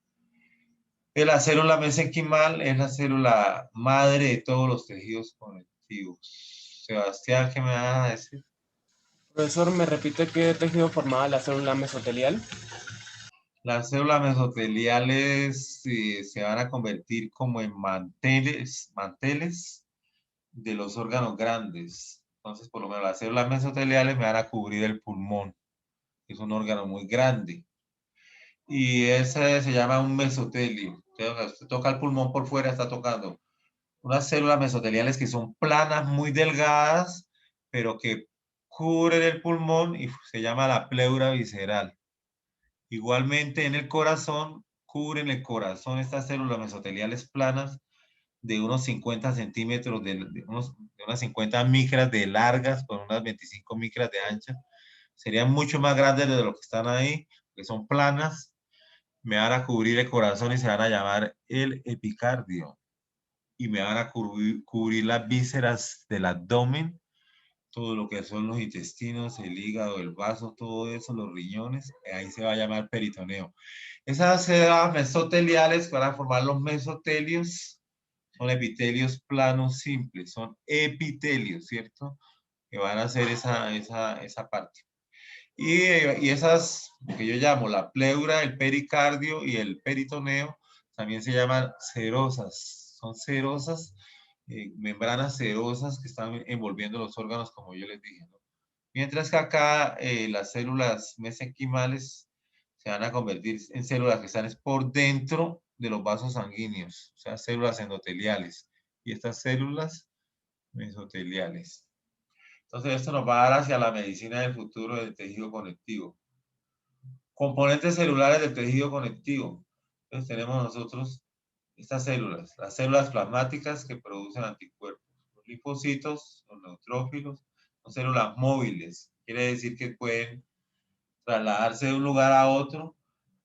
La célula mesenquimal es la célula madre de todos los tejidos conectivos. Sebastián, ¿qué me vas a decir? Profesor, ¿me repite qué tejido formaba la célula mesotelial? Las células mesoteliales se van a convertir como en manteles de los órganos grandes. Entonces, por lo menos las células mesoteliales me van a cubrir el pulmón, que es un órgano muy grande. Y ese se llama un mesotelio. Entonces, usted toca el pulmón por fuera, está tocando unas células mesoteliales que son planas, muy delgadas, pero que cubren el pulmón y se llama la pleura visceral. Igualmente en el corazón, cubren el corazón estas células mesoteliales planas de unos 50 centímetros, de unas 50 micras de largas, con unas 25 micras de ancha. Serían mucho más grandes de lo que están ahí, que son planas. Me van a cubrir el corazón y se van a llamar el epicardio. Y me van a cubrir las vísceras del abdomen, todo lo que son los intestinos, el hígado, el vaso, todo eso, los riñones, ahí se va a llamar peritoneo. Esas células mesoteliales van a formar los mesotelios, son epitelios planos simples, son epitelios, ¿cierto? Que van a hacer esa parte. Y esas, que yo llamo la pleura, el pericardio y el peritoneo, también se llaman serosas. Son serosas, membranas serosas que están envolviendo los órganos, como yo les dije, ¿no? Mientras que acá las células mesenquimales se van a convertir en células que están por dentro de los vasos sanguíneos, o sea, células endoteliales. Y estas células mesoteliales. Entonces, esto nos va a dar hacia la medicina del futuro del tejido conectivo. Componentes celulares del tejido conectivo. Entonces, tenemos nosotros estas células, las células plasmáticas que producen anticuerpos. Los linfocitos, los neutrófilos, son células móviles. Quiere decir que pueden trasladarse de un lugar a otro,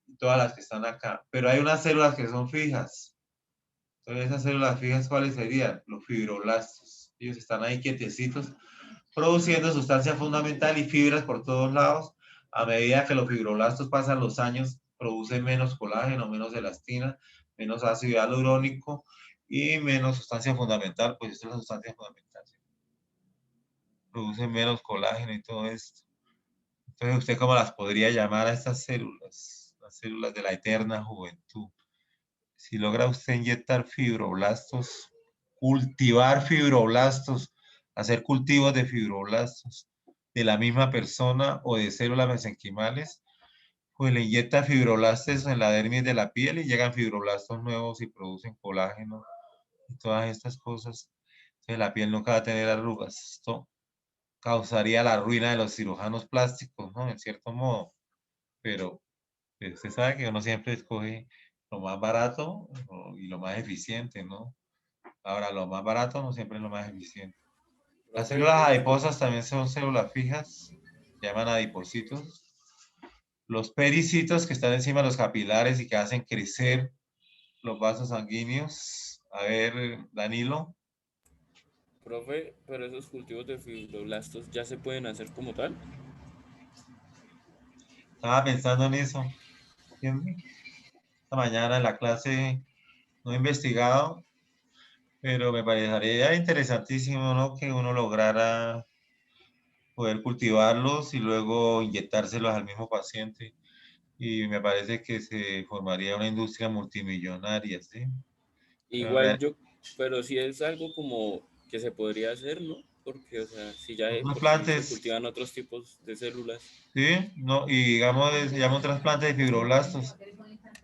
y todas las que están acá. Pero hay unas células que son fijas. Entonces, esas células fijas, ¿cuáles serían? Los fibroblastos. Ellos están ahí quietecitos, produciendo sustancia fundamental y fibras por todos lados. A medida que los fibroblastos pasan los años, producen menos colágeno, menos elastina, menos ácido hialurónico y menos sustancia fundamental, pues esta es la sustancia fundamental. ¿Sí? Producen menos colágeno y todo esto. Entonces, ¿usted cómo las podría llamar a estas células? Las células de la eterna juventud. Si logra usted inyectar fibroblastos, cultivar fibroblastos, hacer cultivos de fibroblastos de la misma persona o de células mesenquimales, pues le inyecta fibroblastos en la dermis de la piel y llegan fibroblastos nuevos y producen colágeno y todas estas cosas. Entonces la piel nunca va a tener arrugas. Esto causaría la ruina de los cirujanos plásticos, ¿no? En cierto modo. Pero pues, usted sabe que uno siempre escoge lo más barato y lo más eficiente, ¿no? Ahora, lo más barato no siempre es lo más eficiente. Las Profe, células adiposas también son células fijas, se llaman adipocitos. Los pericitos que están encima de los capilares y que hacen crecer los vasos sanguíneos. A ver, Danilo. profe, pero esos cultivos de fibroblastos ya se pueden hacer como tal. Estaba pensando en eso. Esta mañana en la clase no he investigado, pero me parecería interesantísimo, ¿no? Que uno lograra poder cultivarlos y luego inyectárselos al mismo paciente. Y me parece que se formaría una industria multimillonaria, ¿sí? Igual yo, pero si es algo como que se podría hacer, ¿no? Porque, o sea, si ya Un de por sí se trasplante, cultivan otros tipos de células. ¿sí? No, y digamos, se llama un trasplante de fibroblastos,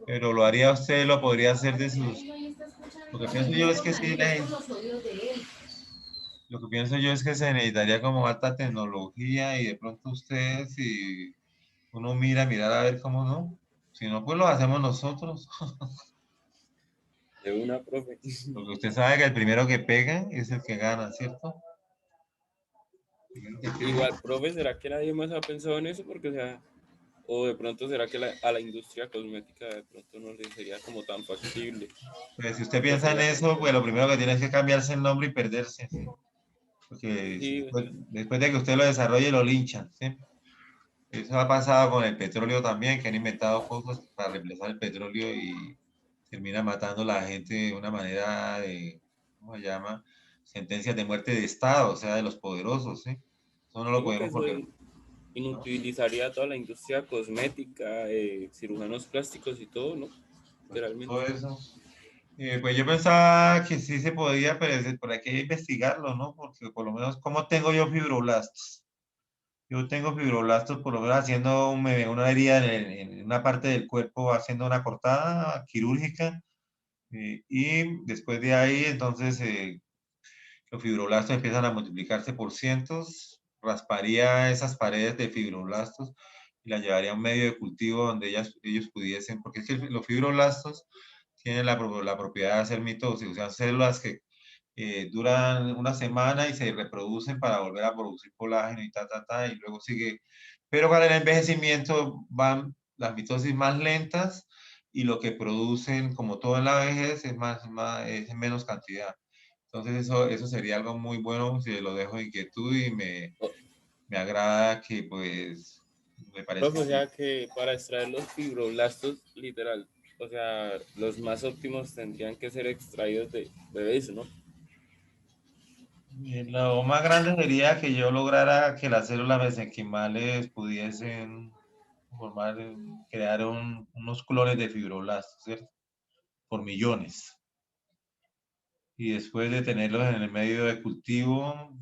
pero lo haría usted, lo podría hacer de sus... Lo que pienso yo es que sí, lo que pienso yo es que se necesitaría como alta tecnología y de pronto ustedes, si uno mirar a ver cómo no. Si no, pues lo hacemos nosotros. De una, profe. Porque usted sabe que el primero que pega es el que gana, ¿cierto? Igual, profe, ¿será que nadie más ha pensado en eso? Porque, o sea, o de pronto será que a la industria cosmética de pronto no le sería como tan factible. Pues si usted Pues piensa en sería como, eso, pues lo primero que tiene es que cambiarse el nombre y perderse, ¿sí? Porque sí, o sea, después de que usted lo desarrolle, lo linchan, ¿sí? Eso ha pasado con el petróleo también, que han inventado cosas para reemplazar el petróleo y termina matando a la gente de una manera de, ¿cómo se llama? Sentencias de muerte de Estado, o sea, de los poderosos, ¿sí? Eso no lo digo que podemos eso porque, ¿no? inutilizaría toda la industria cosmética, cirujanos plásticos y todo, ¿no? Pues Literalmente. todo eso. Pues yo pensaba que sí se podía, pero por hay que investigarlo, ¿no? Porque por lo menos, ¿cómo tengo yo fibroblastos? Yo tengo fibroblastos por lo menos haciendo una herida en una parte del cuerpo, haciendo una cortada quirúrgica. Y después de ahí, entonces, los fibroblastos empiezan a multiplicarse por cientos. Rasparía esas paredes de fibroblastos y las llevaría a un medio de cultivo donde ellos pudiesen, porque es que los fibroblastos tienen la propiedad de hacer mitosis, o sea, células que duran una semana y se reproducen para volver a producir colágeno y y luego sigue. Pero con el envejecimiento van las mitosis más lentas y lo que producen, como todo en la vejez, es en menos cantidad. Entonces eso sería algo muy bueno si lo dejo de inquietud y O- me agrada que pues me Profe, parezca o sea que para extraer los fibroblastos, literal, o sea, los más óptimos tendrían que ser extraídos de bebés, ¿no? lo más grande sería que yo lograra que las células mesenquimales pudiesen formar, crear unos clones de fibroblastos, ¿cierto? Por millones. Y después de tenerlos en el medio de cultivo,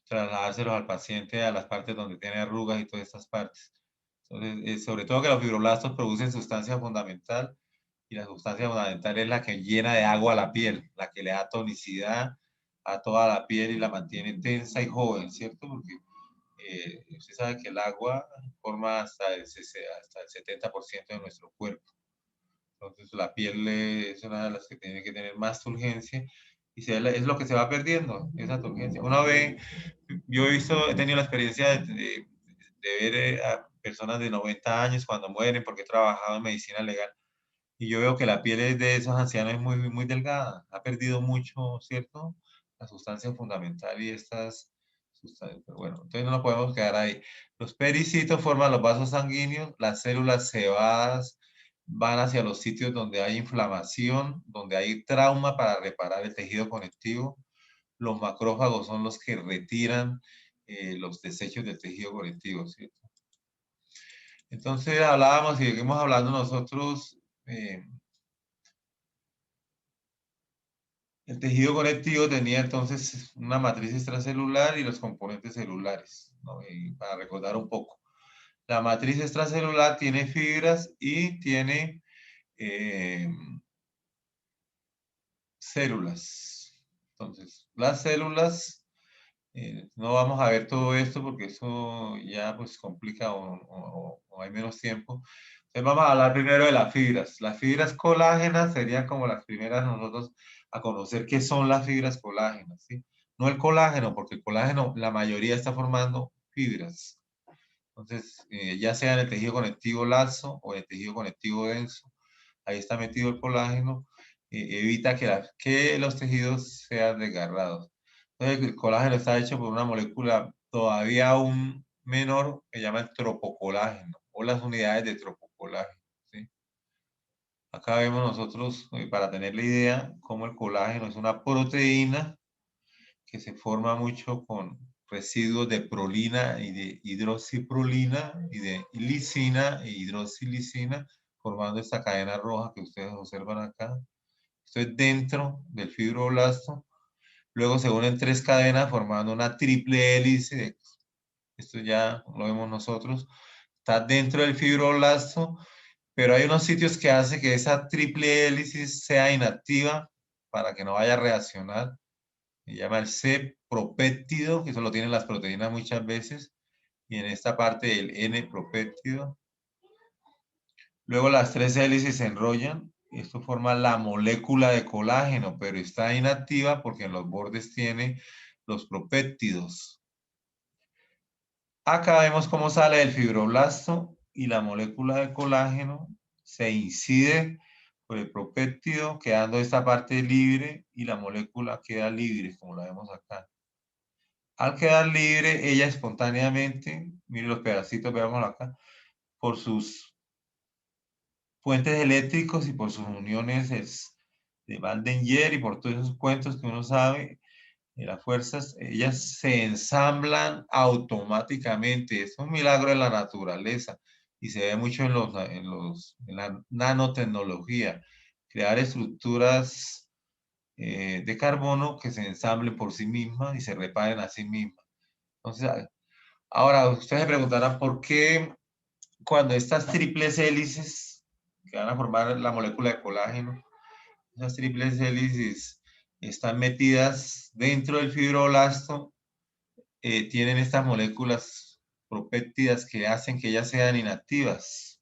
trasladárselos al paciente a las partes donde tiene arrugas y todas estas partes. Entonces, sobre todo que los fibroblastos producen sustancia fundamental y la sustancia fundamental es la que llena de agua a la piel, la que le da tonicidad a toda la piel y la mantiene tensa y joven, ¿cierto? Porque usted sabe que el agua forma hasta el 70% de nuestro cuerpo. Entonces la piel es una de las que tiene que tener más turgencia y es lo que se va perdiendo, esa turgencia. Uno ve, yo he tenido la experiencia de ver a personas de 90 años cuando mueren porque he trabajado en medicina legal y yo veo que la piel de esos ancianos es muy, muy delgada, ha perdido mucho, ¿cierto? La sustancia fundamental y estas sustancias. Pero bueno, entonces no nos podemos quedar ahí. Los pericitos forman los vasos sanguíneos, las células cebadas van hacia los sitios donde hay inflamación, donde hay trauma para reparar el tejido conectivo. Los macrófagos son los que retiran los desechos del tejido conectivo, ¿cierto? Entonces hablábamos y seguimos hablando nosotros, el tejido conectivo tenía entonces una matriz extracelular y los componentes celulares, ¿no? Y para recordar un poco, la matriz extracelular tiene fibras y tiene células. Entonces, las células, no vamos a ver todo esto porque eso ya pues complica o hay menos tiempo. Entonces vamos a hablar primero de las fibras. Las fibras colágenas serían como las primeras nosotros a conocer qué son las fibras colágenas, ¿sí? No el colágeno, porque el colágeno la mayoría está formando fibras. Entonces, ya sea en el tejido conectivo laso o el tejido conectivo denso, ahí está metido el colágeno, evita que los tejidos sean desgarrados. Entonces, el colágeno está hecho por una molécula todavía aún menor que se llama el tropocolágeno o las unidades de tropocolágeno, ¿sí? Acá vemos nosotros, para tener la idea, cómo el colágeno es una proteína que se forma mucho con residuos de prolina y de hidroxiprolina y de lisina e hidroxilisina, formando esta cadena roja que ustedes observan acá. Esto es dentro del fibroblasto. Luego se unen tres cadenas formando una triple hélice. Esto ya lo vemos nosotros. Está dentro del fibroblasto, pero hay unos sitios que hace que esa triple hélice sea inactiva para que no vaya a reaccionar. Se llama el C-propéptido, que eso lo tienen las proteínas muchas veces, y en esta parte el N-propéptido. Luego las tres hélices se enrollan, y esto forma la molécula de colágeno, pero está inactiva porque en los bordes tiene los propéptidos. Acá vemos cómo sale el fibroblasto y la molécula de colágeno se incide por el propéptido, quedando esta parte libre y la molécula queda libre, como la vemos acá. Al quedar libre, ella espontáneamente, mire los pedacitos, veámoslo acá, por sus puentes eléctricos y por sus uniones de Waldenger y por todos esos cuentos que uno sabe, las fuerzas, ellas se ensamblan automáticamente. Es un milagro de la naturaleza y se ve mucho en la nanotecnología. Crear estructuras de carbono que se ensamblen por sí mismas y se reparen a sí mismas. Entonces, ahora ustedes se preguntarán por qué cuando estas triples hélices que van a formar la molécula de colágeno, esas triples hélices están metidas dentro del fibroblasto, tienen estas moléculas propéptidas que hacen que ellas sean inactivas.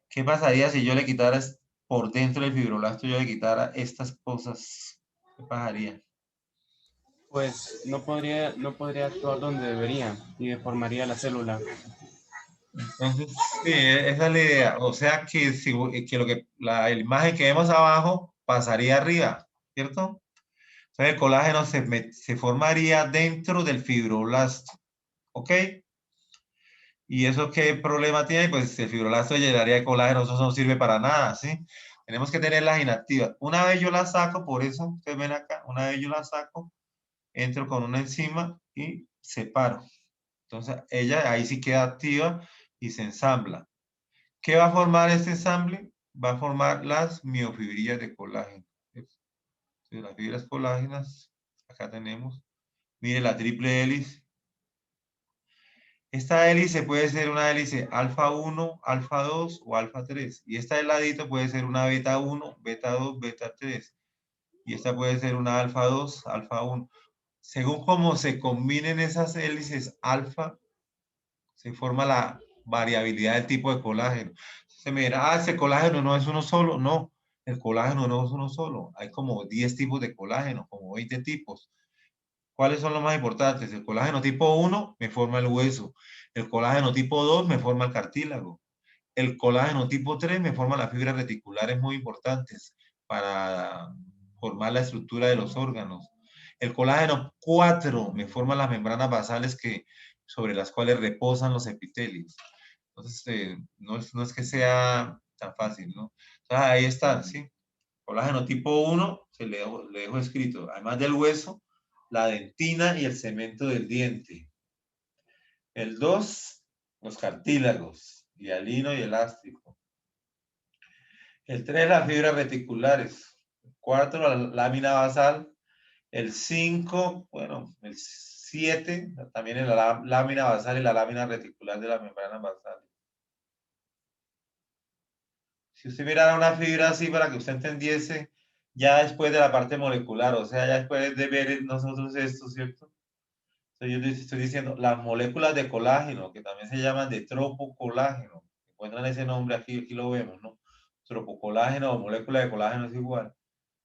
¿Qué pasaría si yo le quitara por dentro del fibroblasto, yo le quitara estas cosas? ¿Qué pasaría? Pues no podría actuar donde debería y deformaría la célula. Entonces, sí, esa es la idea. O sea que, la imagen que vemos abajo pasaría arriba, ¿cierto? Entonces el colágeno se formaría dentro del fibroblasto, ¿ok? ¿Y eso qué problema tiene? Pues el fibroblasto llenaría de colágeno, eso no sirve para nada, ¿sí? Tenemos que tenerlas inactivas. Una vez yo las saco, por eso ustedes ven acá, una vez yo las saco, entro con una enzima y separo. Entonces ella ahí sí queda activa y se ensambla. ¿Qué va a formar este ensamble? Va a formar las miofibrillas de colágeno. Entonces, las fibras colágenas, acá tenemos, mire la triple hélice. Esta hélice puede ser una hélice alfa 1, alfa 2 o alfa 3. Y esta del ladito puede ser una beta 1, beta 2, beta 3. Y esta puede ser una alfa 2, alfa 1. Según cómo se combinen esas hélices alfa, se forma la variabilidad del tipo de colágeno. Se me dirá, ese colágeno no es uno solo. No, el colágeno no es uno solo. Hay como 10 tipos de colágeno, como 20 tipos. ¿Cuáles son los más importantes? El colágeno tipo 1 me forma el hueso. El colágeno tipo 2 me forma el cartílago. El colágeno tipo 3 me forma las fibras reticulares muy importantes para formar la estructura de los órganos. El colágeno 4 me forma las membranas basales sobre las cuales reposan los epitelios. Entonces, no es que sea tan fácil, ¿no? Entonces, ahí está, ¿sí? Colágeno tipo 1, le dejo escrito, además del hueso, la dentina y el cemento del diente. El 2, los cartílagos, hialino y elástico. El 3, las fibras reticulares. El 4, la lámina basal. El 5, bueno, el 7, también en la lámina basal y la lámina reticular de la membrana basal. Si usted mirara una fibra así para que usted entendiese, ya después de la parte molecular, o sea, ya después de ver nosotros esto, ¿cierto? Entonces yo estoy diciendo, las moléculas de colágeno, que también se llaman de tropocolágeno, encuentran ese nombre aquí lo vemos, ¿no? Tropocolágeno o molécula de colágeno es igual.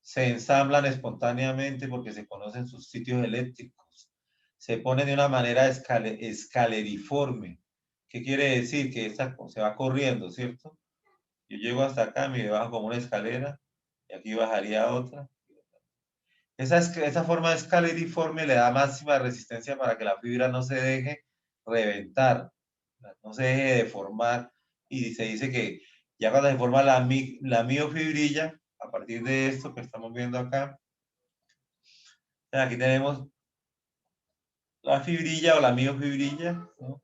Se ensamblan espontáneamente porque se conocen sus sitios eléctricos. Se ponen de una manera escaleriforme. ¿Qué quiere decir? Que esta se va corriendo, ¿cierto? Yo llego hasta acá, me bajo como una escalera y aquí bajaría otra. Esa forma escaleriforme le da máxima resistencia para que la fibra no se deje reventar, no se deje deformar. Y se dice que ya cuando se forma la miofibrilla, a partir de esto que estamos viendo acá, aquí tenemos la fibrilla o la miofibrilla, ¿no?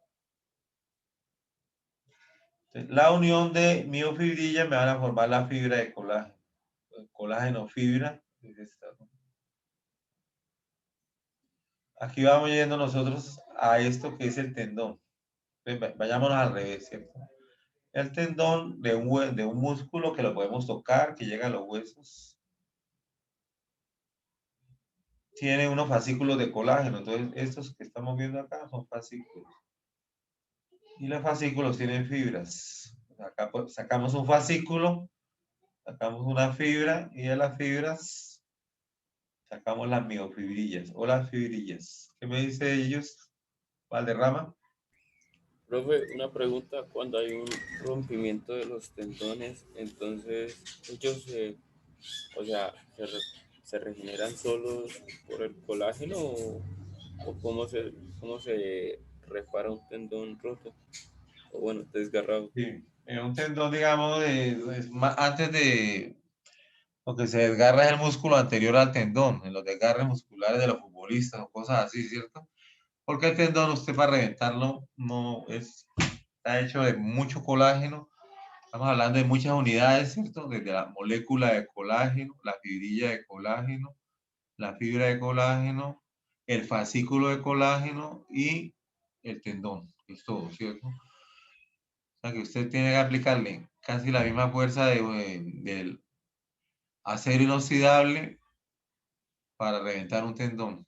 Entonces, la unión de miofibrilla me van a formar la fibra de colágeno. El colágeno fibra es esta, ¿no? Aquí vamos yendo nosotros a esto que es el tendón. Entonces, vayámonos al revés, ¿cierto? El tendón de un músculo que lo podemos tocar, que llega a los huesos, tiene unos fascículos de colágeno. Entonces, estos que estamos viendo acá son fascículos. Y los fascículos tienen fibras. Acá pues, sacamos un fascículo, sacamos una fibra y de las fibras sacamos las miofibrillas o las fibrillas. ¿Qué me dice ellos, Valderrama? Profe, una pregunta, cuando hay un rompimiento de los tendones, entonces ellos o sea, se regeneran solos por el colágeno o cómo se repara un tendón roto o bueno, desgarrado. Sí, en un tendón, digamos, antes de lo que se desgarra es el músculo anterior al tendón, en los desgarres musculares de los futbolistas o cosas así, ¿cierto? Porque el tendón, usted para reventarlo, está hecho de mucho colágeno. Estamos hablando de muchas unidades, ¿cierto? Desde la molécula de colágeno, la fibrilla de colágeno, la fibra de colágeno, el fascículo de colágeno y el tendón, es todo, ¿cierto? O sea que usted tiene que aplicarle casi la misma fuerza del acero inoxidable para reventar un tendón,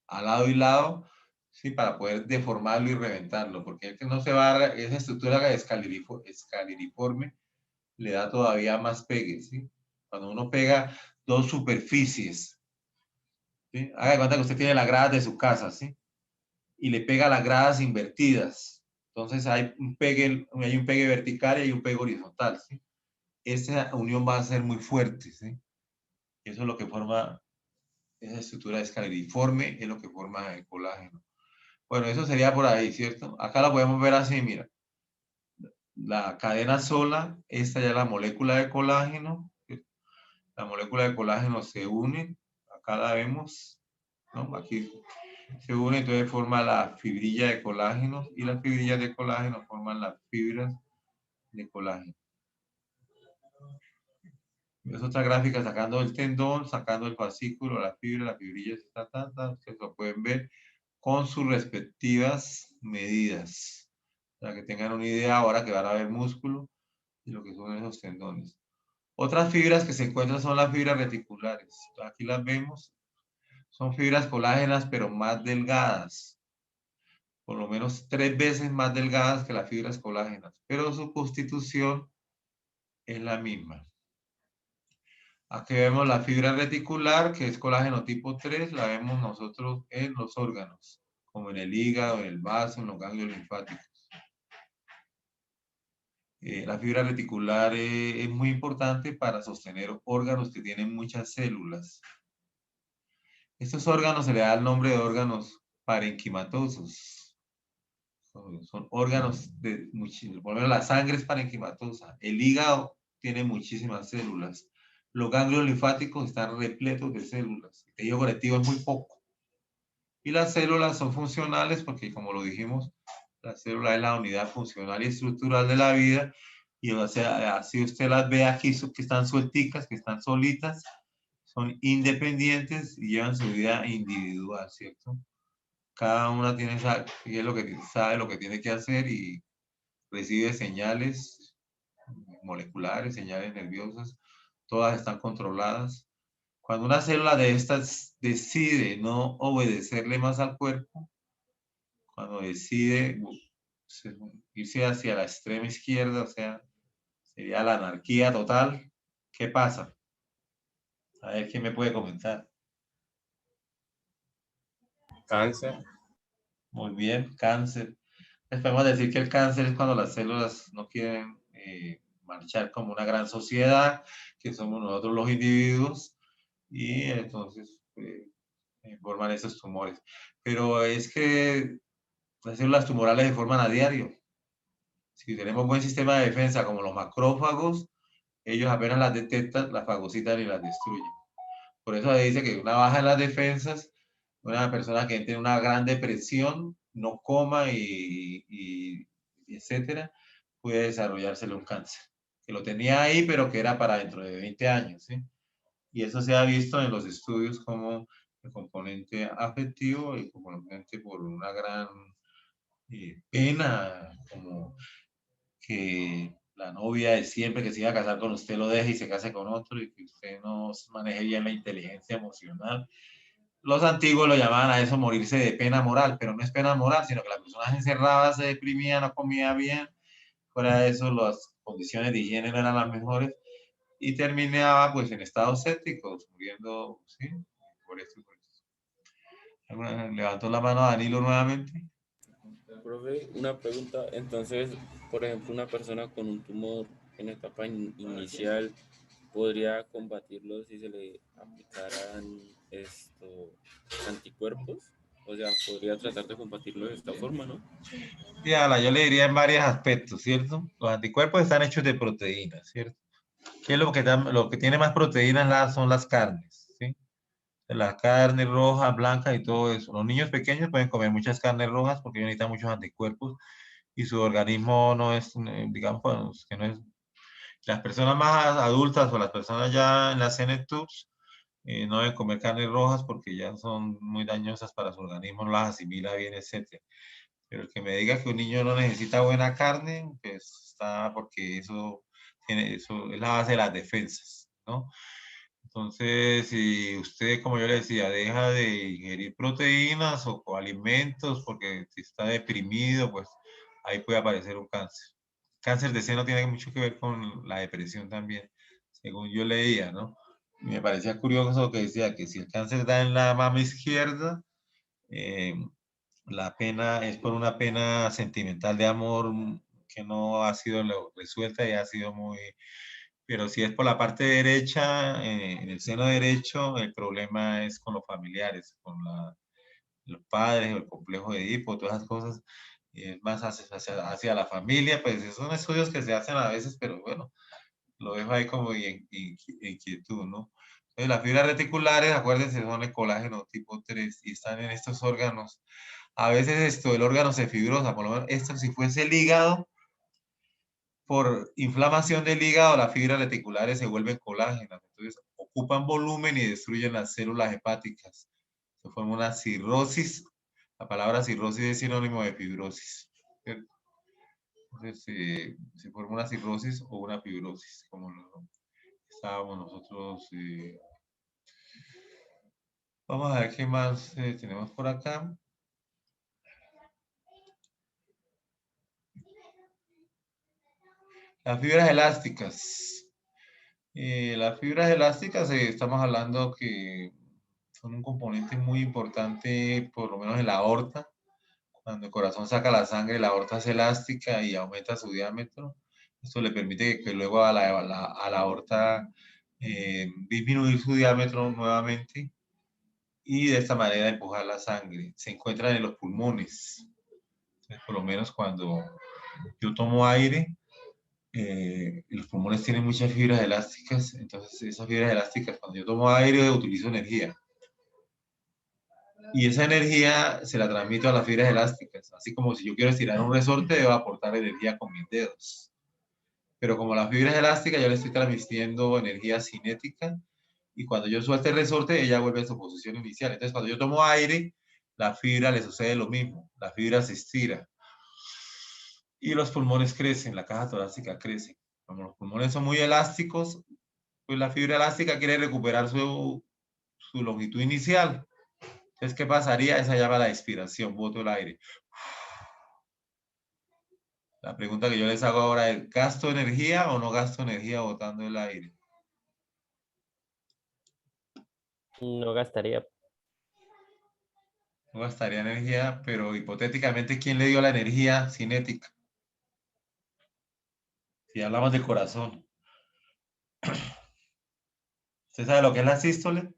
al lado y lado, sí, para poder deformarlo y reventarlo, porque es que no se va a, esa estructura escaleriforme le da todavía más pegue, ¿sí? Cuando uno pega dos superficies, ¿sí? Haga de cuenta que usted tiene las gradas de su casa, ¿sí? Y le pega las gradas invertidas. Entonces hay un pegue vertical y hay un pegue horizontal, ¿sí? Esa unión va a ser muy fuerte, ¿sí? Eso es lo que forma esa estructura escaleriforme, es lo que forma el colágeno. Bueno, eso sería por ahí, ¿cierto? Acá la podemos ver así, mira. La cadena sola, esta ya es la molécula de colágeno. La molécula de colágeno se une, acá la vemos, ¿no? Aquí se une, entonces forma la fibrilla de colágeno y las fibrillas de colágeno forman las fibras de colágeno. Es otra gráfica sacando el tendón, sacando el fascículo, la fibrilla, ustedes lo pueden ver con sus respectivas medidas, para que tengan una idea ahora que van a ver músculo y lo que son esos tendones. Otras fibras que se encuentran son las fibras reticulares. Aquí las vemos. Son fibras colágenas, pero más delgadas. Por lo menos 3 veces más delgadas que las fibras colágenas. Pero su constitución es la misma. Aquí vemos la fibra reticular, que es colágeno tipo 3. La vemos nosotros en los órganos, como en el hígado, en el vaso, en los ganglios linfáticos. La fibra reticular es muy importante para sostener órganos que tienen muchas células. Estos órganos se le da el nombre de órganos parenquimatosos. Son órganos por lo menos la sangre es parenquimatosa. El hígado tiene muchísimas células. Los ganglios linfáticos están repletos de células. El tejido conectivo es muy poco. Y las células son funcionales porque, como lo dijimos, la célula es la unidad funcional y estructural de la vida. Y o sea, así usted las ve aquí que están suelticas, que están solitas, son independientes y llevan su vida individual, ¿cierto? Cada una tiene, sabe lo que tiene que hacer y recibe señales moleculares, señales nerviosas, todas están controladas. Cuando una célula de estas decide no obedecerle más al cuerpo, cuando decide irse hacia la extrema izquierda, o sea, sería la anarquía total, ¿qué pasa? A ver, ¿quién me puede comentar? Cáncer. Muy bien, cáncer. Les podemos decir que el cáncer es cuando las células no quieren marchar como una gran sociedad, que somos nosotros los individuos, y entonces forman esos tumores. Pero es que las células tumorales se forman a diario. Si tenemos buen sistema de defensa como los macrófagos, ellos apenas las detectan, las fagocitan y las destruyen. Por eso se dice que una baja en las defensas, una persona que tiene una gran depresión, no coma y etcétera, puede desarrollársele un cáncer. Que lo tenía ahí, pero que era para dentro de 20 años, ¿sí? Y eso se ha visto en los estudios como el componente afectivo y componente por una gran pena, como que la novia de siempre que se iba a casar con usted lo deje y se case con otro y que usted no maneje bien la inteligencia emocional. Los antiguos lo llamaban a eso morirse de pena moral, pero no es pena moral, sino que la persona se encerraba, se deprimía, no comía bien. Fuera de eso, las condiciones de higiene no eran las mejores y terminaba pues en estados sépticos, muriendo, ¿sí? Por esto y por eso. Levantó la mano Danilo nuevamente. Profe, una pregunta. Entonces, por ejemplo, una persona con un tumor en etapa inicial podría combatirlo si se le aplicaran anticuerpos. O sea, podría tratar de combatirlo de esta forma, ¿no? Sí, Ala, yo le diría en varios aspectos, ¿cierto? Los anticuerpos están hechos de proteínas, ¿cierto? ¿Qué es lo que tiene más proteínas son las carnes, ¿sí? Las carnes rojas, blancas y todo eso. Los niños pequeños pueden comer muchas carnes rojas porque ellos necesitan muchos anticuerpos y su organismo no es, digamos, pues, que no es. Las personas más adultas o las personas ya en la senectubs no deben comer carnes rojas porque ya son muy dañosas para su organismo, no las asimila bien, etc. Pero el que me diga que un niño no necesita buena carne, pues está porque eso es la base de las defensas, ¿no? Entonces, si usted, como yo le decía, deja de ingerir proteínas o alimentos porque si está deprimido, pues ahí puede aparecer un cáncer. Cáncer de seno tiene mucho que ver con la depresión también, según yo leía, ¿no? Y me parecía curioso que decía que si el cáncer da en la mama izquierda, eh, la pena es por una pena sentimental de amor que no ha sido resuelta y ha sido muy. Pero si es por la parte derecha, en el seno derecho, el problema es con los familiares, con los padres, el complejo de Edipo, todas esas cosas. Y es más hacia la familia, pues esos son estudios que se hacen a veces, pero bueno, lo dejo ahí como inquietud, ¿no? Entonces, las fibras reticulares, acuérdense, son el colágeno tipo 3 y están en estos órganos. A veces el órgano se fibrosa, por lo menos esto si fuese el hígado, por inflamación del hígado, las fibras reticulares se vuelven colágenas, entonces ocupan volumen y destruyen las células hepáticas. Se forma una cirrosis. La palabra cirrosis es sinónimo de fibrosis. ¿Cierto? Entonces se forma una cirrosis o una fibrosis, como lo estábamos nosotros. Vamos a ver qué más tenemos por acá. Las fibras elásticas. Las fibras elásticas, estamos hablando que son un componente muy importante, por lo menos en la aorta. Cuando el corazón saca la sangre, la aorta es elástica y aumenta su diámetro. Esto le permite que luego a la aorta disminuir su diámetro nuevamente y de esta manera empujar la sangre. Se encuentran en los pulmones. Entonces, por lo menos cuando yo tomo aire, los pulmones tienen muchas fibras elásticas, entonces esas fibras elásticas, cuando yo tomo aire, utilizo energía. Y esa energía se la transmito a las fibras elásticas. Así como si yo quiero estirar un resorte, debo aportar energía con mis dedos. Pero como la fibra es elástica, yo le estoy transmitiendo energía cinética. Y cuando yo suelte el resorte, ella vuelve a su posición inicial. Entonces, cuando yo tomo aire, la fibra le sucede lo mismo. La fibra se estira. Y los pulmones crecen, la caja torácica crece. Como los pulmones son muy elásticos, pues la fibra elástica quiere recuperar su longitud inicial. Entonces, ¿qué pasaría? Esa llama la expiración, boto el aire. La pregunta que yo les hago ahora es, ¿gasto energía o no gasto energía botando el aire? No gastaría. No gastaría energía, pero hipotéticamente, ¿quién le dio la energía cinética? Si hablamos de corazón. ¿Usted sabe lo que es la sístole?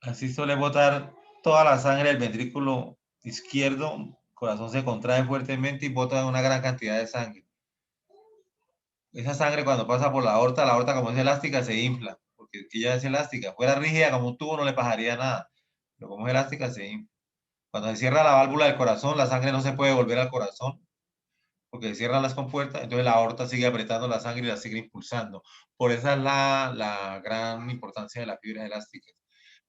La sístole es botar toda la sangre del ventrículo izquierdo, el corazón se contrae fuertemente y bota una gran cantidad de sangre. Esa sangre cuando pasa por la aorta como es elástica se infla, porque ella es elástica. Fuera rígida como un tubo no le pasaría nada, pero como es elástica se infla. Cuando se cierra la válvula del corazón, la sangre no se puede volver al corazón, porque se cierran las compuertas, entonces la aorta sigue apretando la sangre y la sigue impulsando. Por esa es la gran importancia de las fibras elásticas.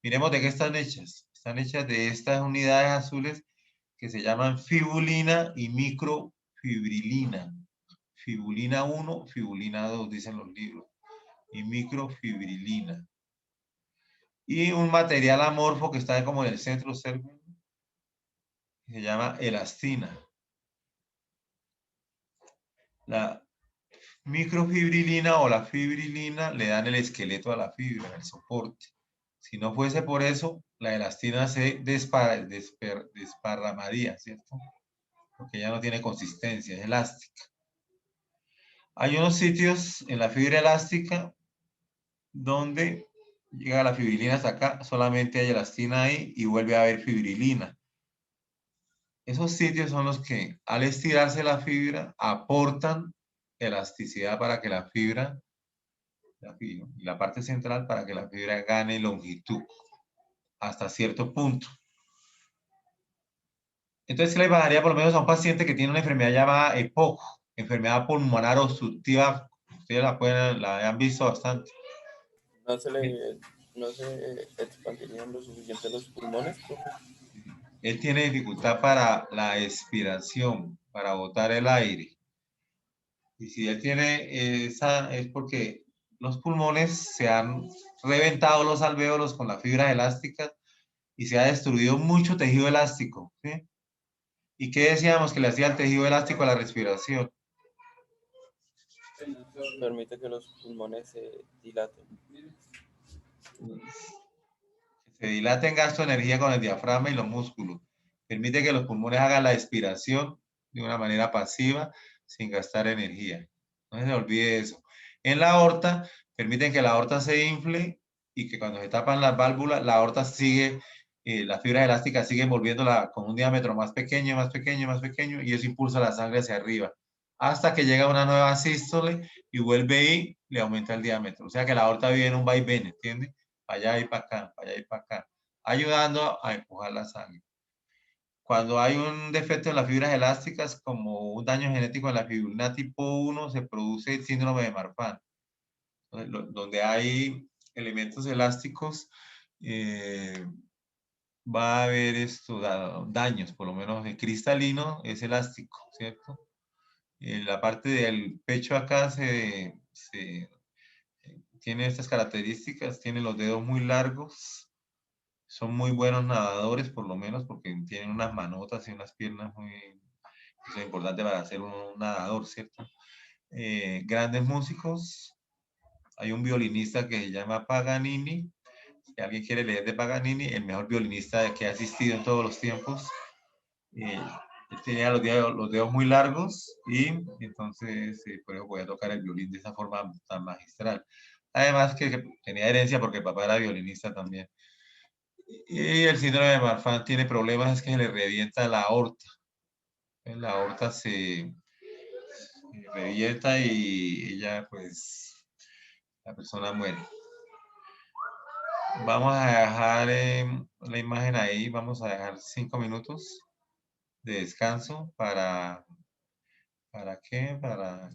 Miremos de qué están hechas. Están hechas de estas unidades azules que se llaman fibulina y microfibrilina. Fibulina 1, fibulina 2, dicen los libros. Y microfibrilina. Y un material amorfo que está como en el centro, se llama elastina. La microfibrilina o la fibrilina le dan el esqueleto a la fibra, el soporte. Si no fuese por eso, la elastina se desparramaría, ¿cierto? Porque ya no tiene consistencia, es elástica. Hay unos sitios en la fibra elástica donde llega la fibrilina hasta acá, solamente hay elastina ahí y vuelve a haber fibrilina. Esos sitios son los que al estirarse la fibra aportan elasticidad para que la fibra, y la parte central para que la fibra gane longitud hasta cierto punto. Entonces, ¿qué le bajaría por lo menos a un paciente que tiene una enfermedad llamada EPOC, enfermedad pulmonar obstructiva? Ustedes la han visto bastante. No se expandirían lo suficiente los pulmones, profe. Él tiene dificultad para la expiración, para botar el aire. Y si él tiene esa, es porque los pulmones se han reventado los alvéolos con las fibras elásticas y se ha destruido mucho tejido elástico. ¿Sí? ¿Y qué decíamos que le hacía el tejido elástico a la respiración? Permite que los pulmones se dilaten. Se dilata en gasto de energía con el diafragma y los músculos. Permite que los pulmones hagan la expiración de una manera pasiva sin gastar energía. No se olvide eso. En la aorta, permiten que la aorta se infle y que cuando se tapan las válvulas, la aorta sigue, las fibras elásticas siguen volviéndola con un diámetro más pequeño, más pequeño, más pequeño, y eso impulsa la sangre hacia arriba, hasta que llega una nueva sístole y vuelve y le aumenta el diámetro. O sea que la aorta vive en un vaivén, ¿entiende? Para allá y para acá, para allá y para acá, ayudando a empujar la sangre. Cuando hay un defecto en las fibras elásticas, como un daño genético en la fibrina tipo 1, se produce el síndrome de Marfan, donde hay elementos elásticos, va a haber daños, por lo menos el cristalino es elástico, ¿cierto? La parte del pecho acá tiene estas características, tiene los dedos muy largos, son muy buenos nadadores, por lo menos, porque tienen unas manotas y unas piernas muy... Eso es importante para ser un nadador, ¿cierto? Grandes músicos. Hay un violinista que se llama Paganini. Si alguien quiere leer de Paganini, el mejor violinista que ha existido en todos los tiempos. Él tenía los dedos muy largos y entonces por eso podía tocar el violín de esa forma tan magistral. Además que tenía herencia porque el papá era violinista también. Y el síndrome de Marfan tiene problemas, es que se le revienta la aorta. La aorta se revienta y ella, pues, la persona muere. Vamos a dejar la imagen ahí, vamos a dejar 5 minutos de descanso ¿para qué? Para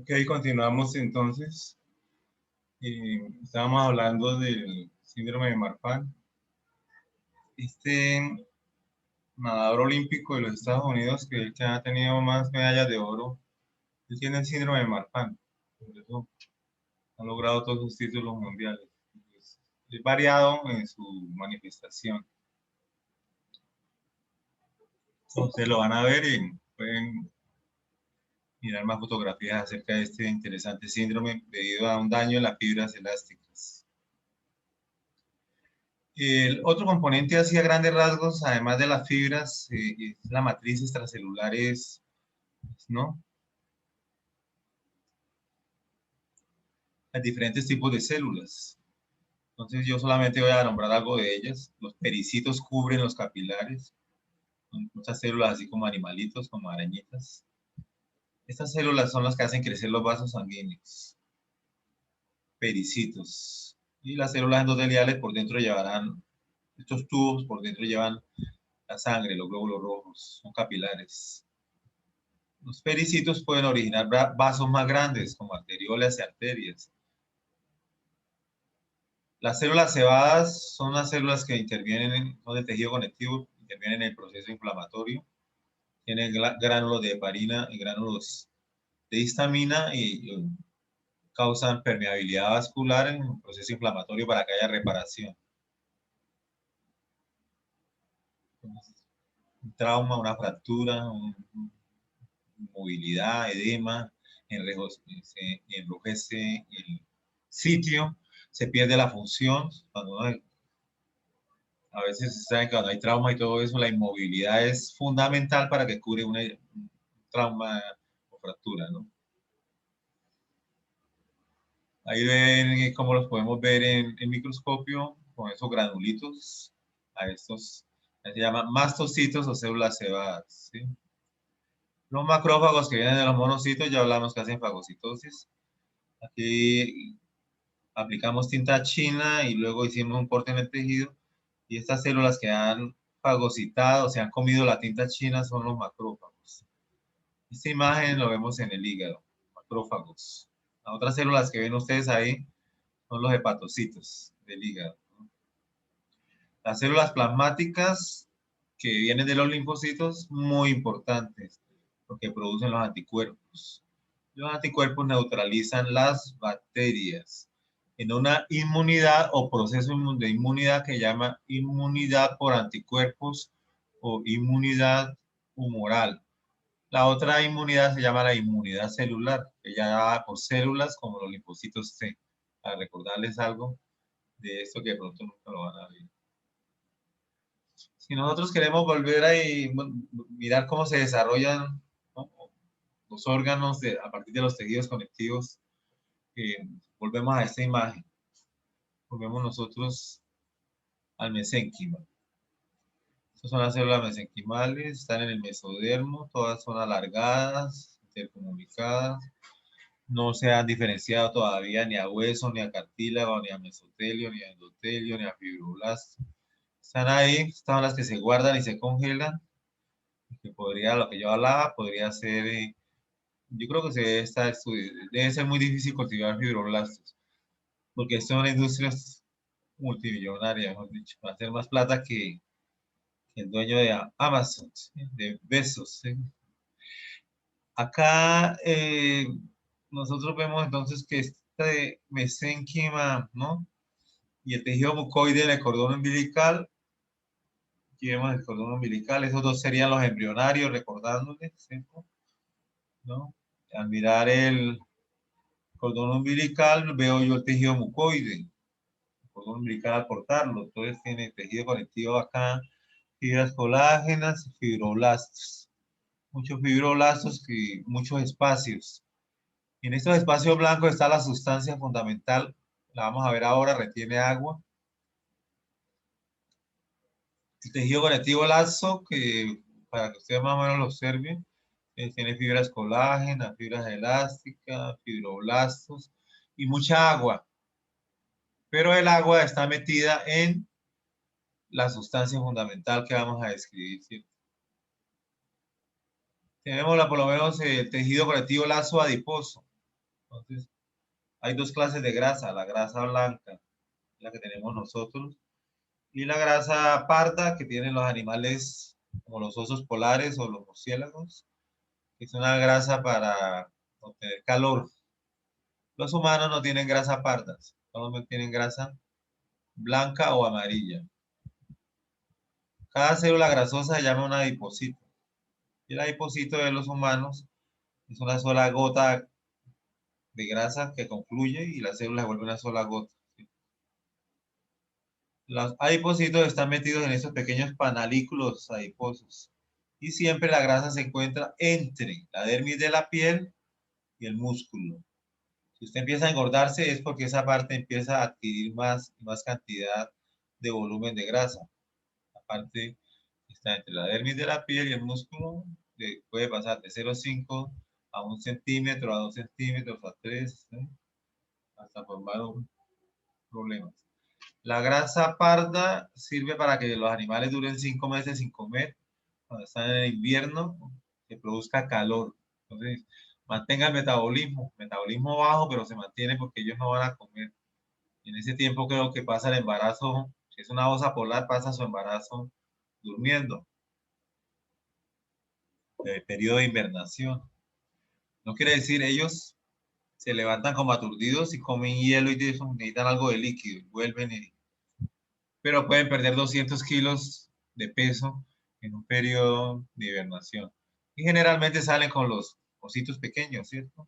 Ok, continuamos entonces. Estábamos hablando del síndrome de Marfan. Este nadador olímpico de los Estados Unidos, que es el que ha tenido más medallas de oro, él tiene el síndrome de Marfan. Por eso ha logrado todos sus títulos mundiales. Es variado en su manifestación. Entonces lo van a ver y pueden mirar más fotografías acerca de este interesante síndrome debido a un daño en las fibras elásticas. El otro componente así a grandes rasgos, además de las fibras, es la matriz extracelulares, ¿no? Hay diferentes tipos de células. Entonces yo solamente voy a nombrar algo de ellas. Los pericitos cubren los capilares. Son muchas células así como animalitos, como arañitas. Estas células son las que hacen crecer los vasos sanguíneos. Pericitos. Y las células endoteliales por dentro llevarán, estos tubos por dentro llevan la sangre, los glóbulos rojos, son capilares. Los pericitos pueden originar vasos más grandes, como arteriolas y arterias. Las células cebadas son las células que intervienen, son del tejido conectivo, intervienen en el proceso inflamatorio. Tienen gránulos de heparina y gránulos de histamina y causan permeabilidad vascular en el proceso inflamatorio para que haya reparación. Un trauma, una fractura, movilidad, edema, se enrojece el sitio, se pierde la función. A veces saben que cuando hay trauma y todo eso, la inmovilidad es fundamental para que cure un trauma o fractura, ¿no? Ahí ven cómo los podemos ver en microscopio con esos granulitos. A estos se llaman mastocitos o células cebadas, ¿sí? Los macrófagos que vienen de los monocitos, ya hablamos que hacen fagocitosis. Aquí aplicamos tinta china y luego hicimos un corte en el tejido. Y estas células que han fagocitado, se han comido la tinta china, son los macrófagos. Esta imagen lo vemos en el hígado, macrófagos. Las otras células que ven ustedes ahí son los hepatocitos del hígado, ¿no? Las células plasmáticas que vienen de los linfocitos, muy importantes, porque producen los anticuerpos. Los anticuerpos neutralizan las bacterias en una inmunidad o proceso de inmunidad que llama inmunidad por anticuerpos o inmunidad humoral. La otra inmunidad se llama la inmunidad celular, que ya da por células como los linfocitos T. Para recordarles algo de esto que de pronto nunca lo van a ver. Si nosotros queremos volver a mirar cómo se desarrollan, ¿no?, los órganos a partir de los tejidos conectivos, volvemos a esta imagen. Volvemos nosotros al mesénquima. Estas son las células mesenquimales, están en el mesodermo, todas son alargadas, intercomunicadas. No se han diferenciado todavía ni a hueso, ni a cartílago, ni a mesotelio, ni a endotelio, ni a fibroblasto. Están ahí, están las que se guardan y se congelan. Que podría, lo que yo hablaba, podría ser, yo creo que debe ser muy difícil cultivar fibroblastos, porque esto es una industria multimillonaria, mejor dicho, va a hacer más plata que el dueño de Amazon, ¿sí?, de Bezos, ¿sí? Acá nosotros vemos entonces que este mesénquima, ¿no?, y el tejido mucoide en el cordón umbilical. Aquí vemos el cordón umbilical, esos dos serían los embrionarios, recordándoles, ¿cierto?, ¿no? Al mirar el cordón umbilical, veo yo el tejido mucoide, el cordón umbilical al cortarlo, entonces tiene tejido conectivo acá, fibras colágenas, fibroblastos. Muchos fibroblastos y muchos espacios. Y en estos espacios blancos está la sustancia fundamental, la vamos a ver ahora, retiene agua. El tejido conectivo laxo, que para que ustedes más o menos lo observen, tiene fibras colágenas, fibras elásticas, fibroblastos y mucha agua. Pero el agua está metida en la sustancia fundamental que vamos a describir, ¿cierto? Tenemos por lo menos el tejido conectivo laxo adiposo. Entonces, hay dos clases de grasa, la grasa blanca la que tenemos nosotros. Y la grasa parda que tienen los animales como los osos polares o los murciélagos, que es una grasa para obtener calor. Los humanos no tienen grasa pardas, todos tienen grasa blanca o amarilla. Cada célula grasosa se llama un adipocito. Y el adipocito de los humanos es una sola gota de grasa que confluye y la célula se vuelve una sola gota. Los adipocitos están metidos en esos pequeños panalículos adiposos. Y siempre la grasa se encuentra entre la dermis de la piel y el músculo. Si usted empieza a engordarse es porque esa parte empieza a adquirir más y más cantidad de volumen de grasa. La parte está entre la dermis de la piel y el músculo, puede pasar de 0,5 a 1 centímetro, a 2 centímetros, a 3, hasta formar un problema. La grasa parda sirve para que los animales duren 5 meses sin comer. Cuando están en el invierno, que produzca calor. Entonces, mantenga el metabolismo bajo, pero se mantiene porque ellos no van a comer. Y en ese tiempo creo que pasa el embarazo, si es una osa polar, pasa su embarazo durmiendo. El periodo de invernación. No quiere decir ellos se levantan como aturdidos y comen hielo y necesitan algo de líquido, vuelven pero pueden perder 200 kilos de peso en un periodo de hibernación. Y generalmente salen con los ositos pequeños, ¿cierto?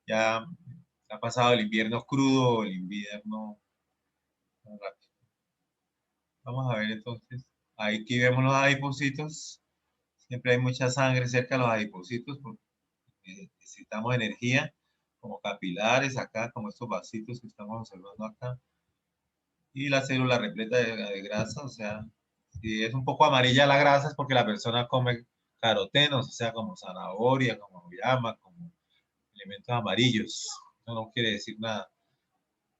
Ya ha pasado el invierno crudo, el invierno rápido. Vamos a ver entonces. Aquí vemos los adipocitos. Siempre hay mucha sangre cerca de los adipocitos porque necesitamos energía como capilares acá, como estos vasitos que estamos observando acá. Y la célula repleta de grasa, o sea, si es un poco amarilla la grasa es porque la persona come carotenos, o sea, como zanahoria, como auyama, como elementos amarillos. Eso no quiere decir nada.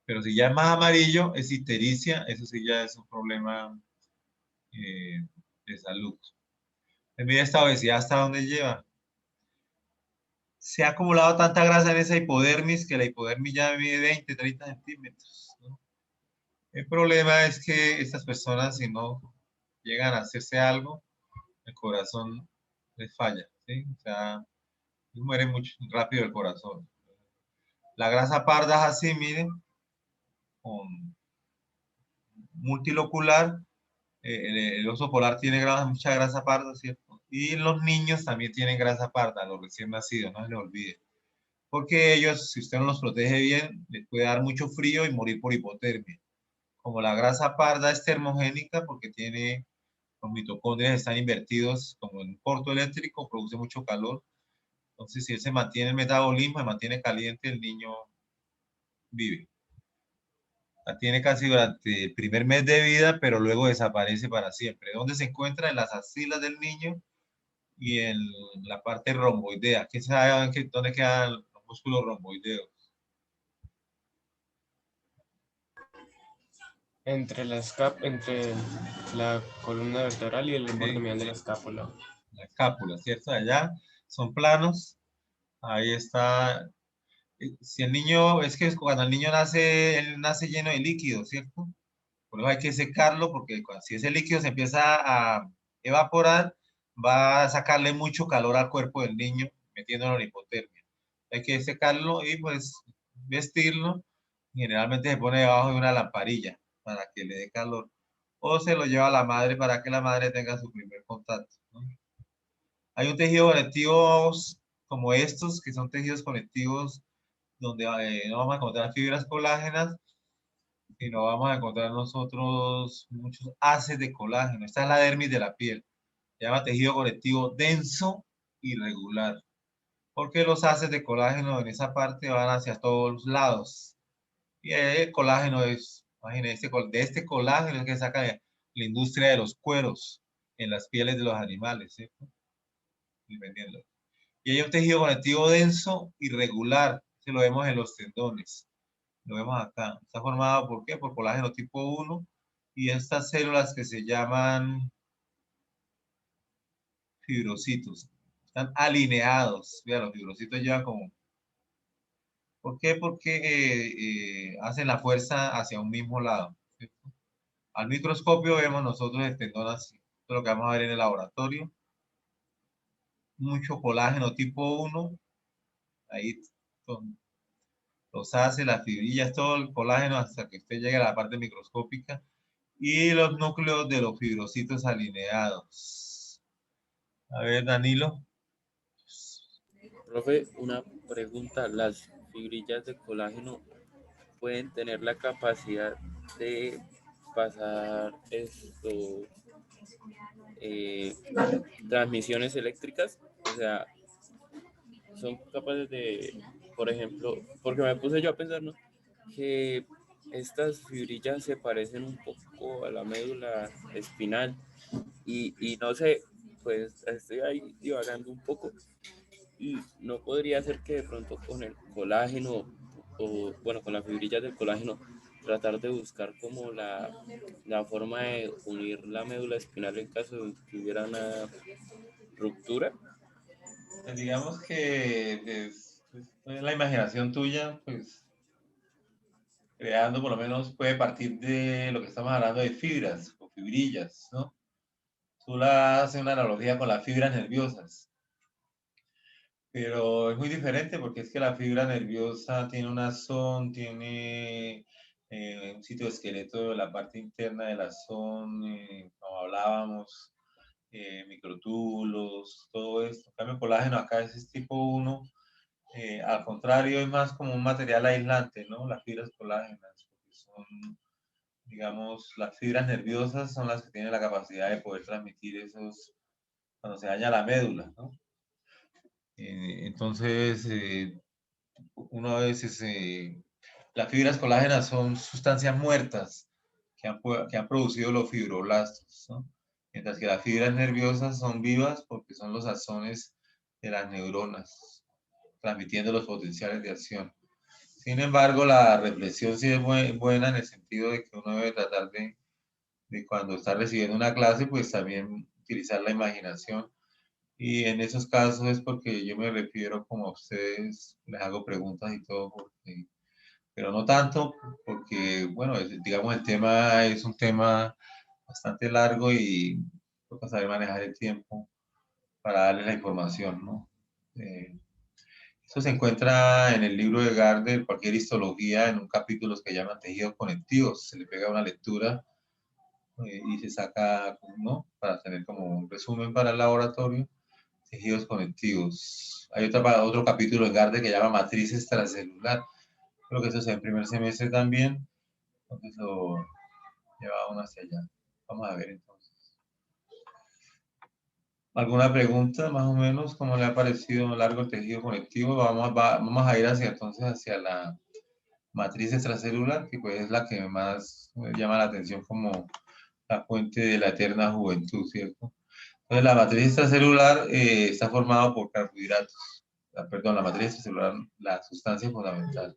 Pero si ya es más amarillo, es ictericia, eso sí ya es un problema de salud. Mira esta obesidad hasta dónde lleva. Se ha acumulado tanta grasa en esa hipodermis que la hipodermis ya mide 20, 30 centímetros, ¿no? El problema es que estas personas, si no llegan a hacerse algo, el corazón les falla, ¿sí? O sea, muere mucho rápido el corazón. La grasa parda es así, miren, con multilocular. El oso polar tiene mucha grasa parda, ¿cierto? Y los niños también tienen grasa parda, los recién nacidos, no se les olvide. Porque ellos, si usted no los protege bien, les puede dar mucho frío y morir por hipotermia. Como la grasa parda es termogénica porque tiene, los mitocondrias están invertidos como en un corto eléctrico, produce mucho calor. Entonces, si él se mantiene el metabolismo, se mantiene caliente, el niño vive. La tiene casi durante el primer mes de vida, pero luego desaparece para siempre. ¿Dónde se encuentra? En las axilas del niño y en la parte romboidea. ¿Quién sabe dónde quedan los músculos romboideos? Entre la columna vertebral y el borde medial de la escápula. La escápula, ¿cierto? Allá son planos. Ahí está. Si el niño, es que cuando el niño nace, él nace lleno de líquido, ¿cierto? Por eso hay que secarlo porque si ese líquido se empieza a evaporar, va a sacarle mucho calor al cuerpo del niño, metiéndolo en hipotermia. Hay que secarlo y pues vestirlo. Generalmente se pone debajo de una lamparilla para que le dé calor. O se lo lleva a la madre para que la madre tenga su primer contacto, ¿no? Hay un tejido conectivo como estos, que son tejidos conectivos donde no vamos a encontrar fibras colágenas, sino vamos a encontrar nosotros muchos haces de colágeno. Esta es la dermis de la piel. Se llama tejido conectivo denso y regular. Porque los haces de colágeno en esa parte van hacia todos los lados. Y el colágeno es, imagínense, de este colágeno es que saca la industria de los cueros en las pieles de los animales, ¿cierto? Dependiendo. Y hay un tejido conectivo denso y regular, que lo vemos en los tendones. Lo vemos acá. Está formado ¿por qué? Por colágeno tipo 1 y estas células que se llaman fibrocitos. Están alineados. Vean, los fibrocitos llevan como... ¿Por qué? Porque hacen la fuerza hacia un mismo lado, ¿cierto? Al microscopio vemos nosotros el tendón así. Esto es lo que vamos a ver en el laboratorio. Mucho colágeno tipo 1. Ahí los hace, las fibrillas, todo el colágeno hasta que usted llegue a la parte microscópica. Y los núcleos de los fibrocitos alineados. A ver, Danilo. Profe, una pregunta. ¿Las fibrillas de colágeno pueden tener la capacidad de pasar eh, transmisiones eléctricas? O sea, son capaces de, por ejemplo, porque me puse yo a pensar, ¿no? Que estas fibrillas se parecen un poco a la médula espinal y no sé, pues estoy ahí divagando un poco y no podría ser que de pronto con el colágeno o bueno, con las fibrillas del colágeno tratar de buscar como la forma de unir la médula espinal en caso de que hubiera una ruptura. Pues digamos que pues, la imaginación tuya, pues creando por lo menos puede partir de lo que estamos hablando de fibras o fibrillas, ¿no? Tú la haces una analogía con las fibras nerviosas, pero es muy diferente porque es que la fibra nerviosa tiene una zona, tiene un sitio de esqueleto de la parte interna de la zona, como hablábamos, microtúbulos, todo esto. En cambio, el colágeno acá es tipo 1. Al contrario, es más como un material aislante, ¿no? Las fibras colágenas, porque son, digamos, las fibras nerviosas son las que tienen la capacidad de poder transmitir esos, cuando se daña la médula, ¿no? Entonces, uno a veces, las fibras colágenas son sustancias muertas que han producido los fibroblastos, ¿no? Mientras que las fibras nerviosas son vivas porque son los axones de las neuronas, transmitiendo los potenciales de acción. Sin embargo, la reflexión sí es buena en el sentido de que uno debe tratar de cuando está recibiendo una clase, pues también utilizar la imaginación. Y en esos casos es porque yo me refiero como a ustedes, les hago preguntas y todo, pero no tanto, porque, bueno, digamos, el tema es un tema bastante largo y toca saber manejar el tiempo para darle la información, ¿no? Eso se encuentra en el libro de Gardner, cualquier histología, en un capítulo que llaman tejidos conectivos. Se le pega una lectura y se saca, ¿no? Para tener como un resumen para el laboratorio, tejidos conectivos. Hay otro capítulo en Gardner que llama matriz extracelular. Creo que eso se ve en primer semestre también. Entonces lo lleva uno hacia allá. Vamos a ver entonces. ¿Alguna pregunta más o menos? ¿Cómo le ha parecido largo el tejido conectivo? Vamos a ir hacia entonces hacia la matriz extracelular, que pues es la que más me llama la atención como la fuente de la eterna juventud, ¿cierto? Entonces la matriz extracelular está formada por carbohidratos. Perdón, la matriz extracelular, la sustancia fundamental.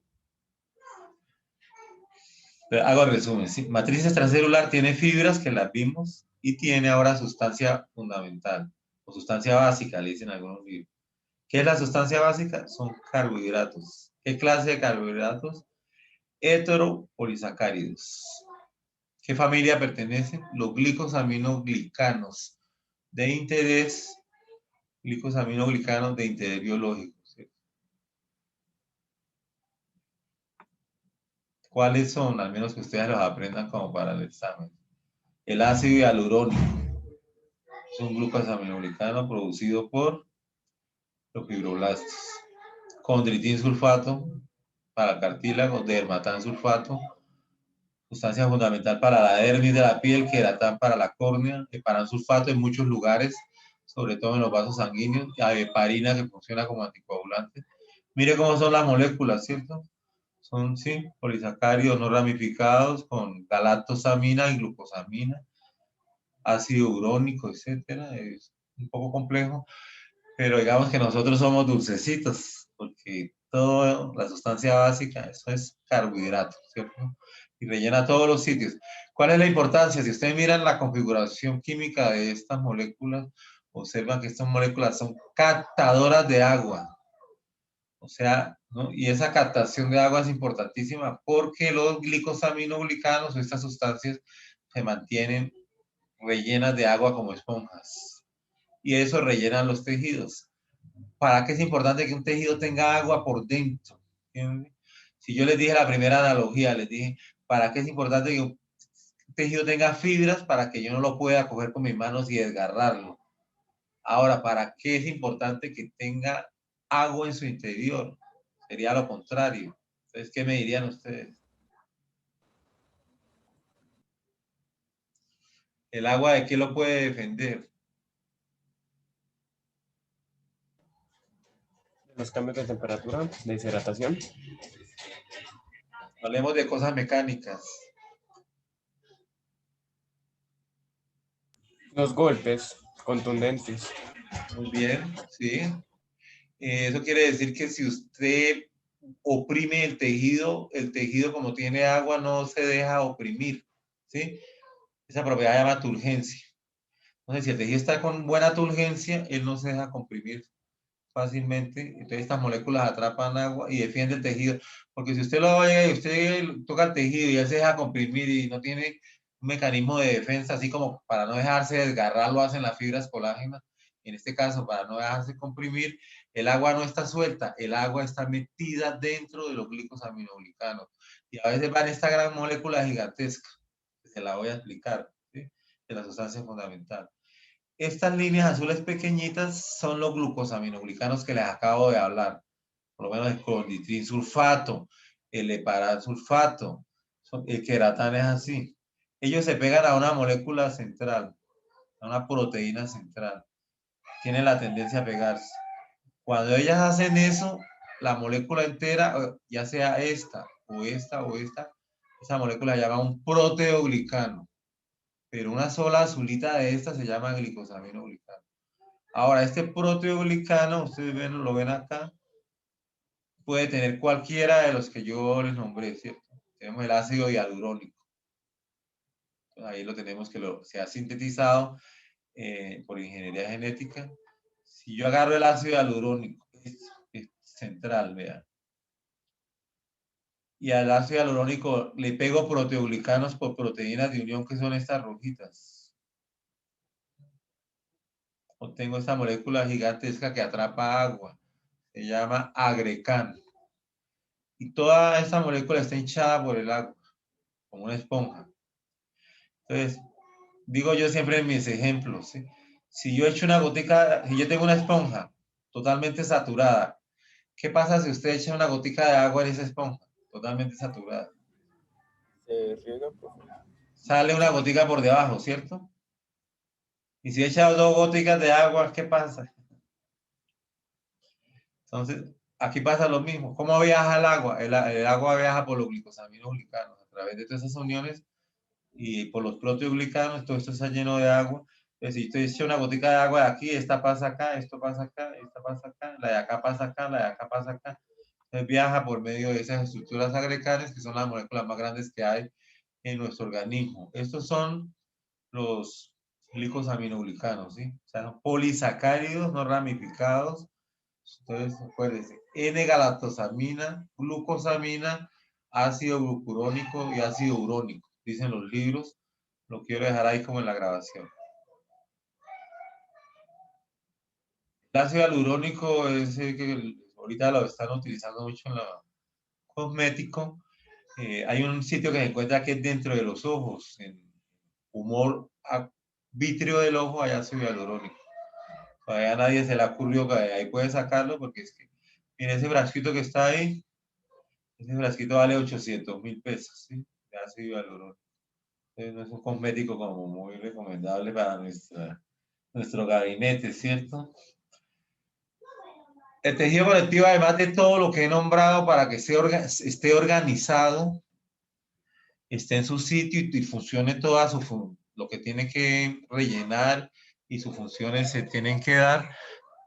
Pero hago el resumen, ¿sí? Matriz extracelular tiene fibras que las vimos y tiene ahora sustancia fundamental o sustancia básica, le dicen algunos libros. ¿Qué es la sustancia básica? Son carbohidratos. ¿Qué clase de carbohidratos? Heteropolisacáridos. ¿Qué familia pertenecen? Los glicosaminoglicanos de interés, glicosaminoglicanos de interés biológico. ¿Sí? ¿Cuáles son? Al menos que ustedes los aprendan como para el examen. El ácido hialurónico es un glucosaminoglicano producido por los fibroblastos. Condritin sulfato para cartílagos, dermatán sulfato, sustancia fundamental para la dermis de la piel, queratán para la córnea, heparán sulfato en muchos lugares, sobre todo en los vasos sanguíneos, y heparina que funciona como anticoagulante. Mire cómo son las moléculas, ¿cierto? Son, sí, polisacáridos no ramificados con galactosamina y glucosamina, ácido urónico, etcétera. Es un poco complejo, pero digamos que nosotros somos dulcecitos, porque toda la sustancia básica, eso es carbohidrato, ¿cierto? Y rellena todos los sitios. ¿Cuál es la importancia? Si ustedes miran la configuración química de estas moléculas, observan que estas moléculas son captadoras de agua. O sea, ¿no? Y esa captación de agua es importantísima porque los glicosaminoglicanos o estas sustancias se mantienen rellenas de agua como esponjas. Y eso rellenan los tejidos. ¿Para qué es importante que un tejido tenga agua por dentro? ¿Entiendes? Si yo les dije la primera analogía, les dije, ¿para qué es importante que un tejido tenga fibras para que yo no lo pueda coger con mis manos y desgarrarlo? Ahora, ¿para qué es importante que tenga agua en su interior? Sería lo contrario. Entonces, ¿qué me dirían ustedes? ¿El agua de qué lo puede defender? Los cambios de temperatura, de deshidratación. Hablemos de cosas mecánicas. Los golpes contundentes. Muy bien, sí. Eso quiere decir que si usted oprime el tejido como tiene agua no se deja oprimir, ¿sí? Esa propiedad se llama turgencia. Entonces, si el tejido está con buena turgencia, él no se deja comprimir fácilmente. Entonces, estas moléculas atrapan agua y defienden el tejido. Porque si usted lo ve y usted toca el tejido y él se deja comprimir y no tiene un mecanismo de defensa, así como para no dejarse desgarrar, lo hacen las fibras colágenas. En este caso, para no dejarse comprimir, el agua no está suelta, el agua está metida dentro de los glicosaminoglicanos. Y a veces van esta gran molécula gigantesca, que se la voy a explicar, ¿sí? De la sustancia fundamental. Estas líneas azules pequeñitas son los glucosaminoglicanos que les acabo de hablar. Por lo menos el clorhidrin sulfato, el heparan sulfato, el queratán es así. Ellos se pegan a una molécula central, a una proteína central. Tienen la tendencia a pegarse. Cuando ellas hacen eso, la molécula entera, ya sea esta o esta o esta, esa molécula se llama un proteoglicano. Pero una sola azulita de estas se llama glicosaminoglicano. Ahora, este proteoglicano, ustedes ven, lo ven acá, puede tener cualquiera de los que yo les nombré, ¿cierto? Tenemos el ácido hialurónico. Entonces, ahí lo tenemos que se ha sintetizado por ingeniería genética. Si yo agarro el ácido hialurónico, es central, vean. Y al ácido hialurónico le pego proteoglicanos por proteínas de unión que son estas rojitas. Obtengo esta molécula gigantesca que atrapa agua. Se llama agrecan. Y toda esta molécula está hinchada por el agua, como una esponja. Entonces, digo yo siempre en mis ejemplos, ¿sí? Si yo echo una gotica, si yo tengo una esponja totalmente saturada, ¿qué pasa si usted echa una gotica de agua en esa esponja totalmente saturada? Se riega, profe. Sale una gotica por debajo, ¿cierto? Y si echa 2 goticas de agua, ¿qué pasa? Entonces, aquí pasa lo mismo. ¿Cómo viaja el agua? El agua viaja por los glicosaminoglicanos a través de todas esas uniones y por los proteoglicanos, todo esto está lleno de agua. Entonces, si usted echa una gotica de agua de aquí, esta pasa acá, esto pasa acá, esta pasa acá, la de acá pasa acá, la de acá pasa acá. Entonces viaja por medio de esas estructuras agregadas que son las moléculas más grandes que hay en nuestro organismo. Estos son los glicosaminoglicanos, ¿sí? O sea, son polisacáridos no ramificados. Entonces, acuérdense, N-galactosamina, glucosamina, ácido glucurónico y ácido urónico, dicen los libros. Lo quiero dejar ahí como en la grabación. El ácido hialurónico es el que ahorita lo están utilizando mucho en la cosmético. Hay un sitio que se encuentra que es dentro de los ojos, en humor vítreo del ojo, hay ácido hialurónico. Todavía a nadie se le ocurrió que ahí puede sacarlo porque es que, mire ese frasquito que está ahí, ese frasquito vale 800.000 pesos, ¿sí? De ácido hialurónico. Entonces no es un cosmético como muy recomendable para nuestro gabinete, ¿cierto? El tejido conectivo, además de todo lo que he nombrado para que esté organizado, esté en su sitio y funcione toda lo que tiene que rellenar y sus funciones se tienen que dar,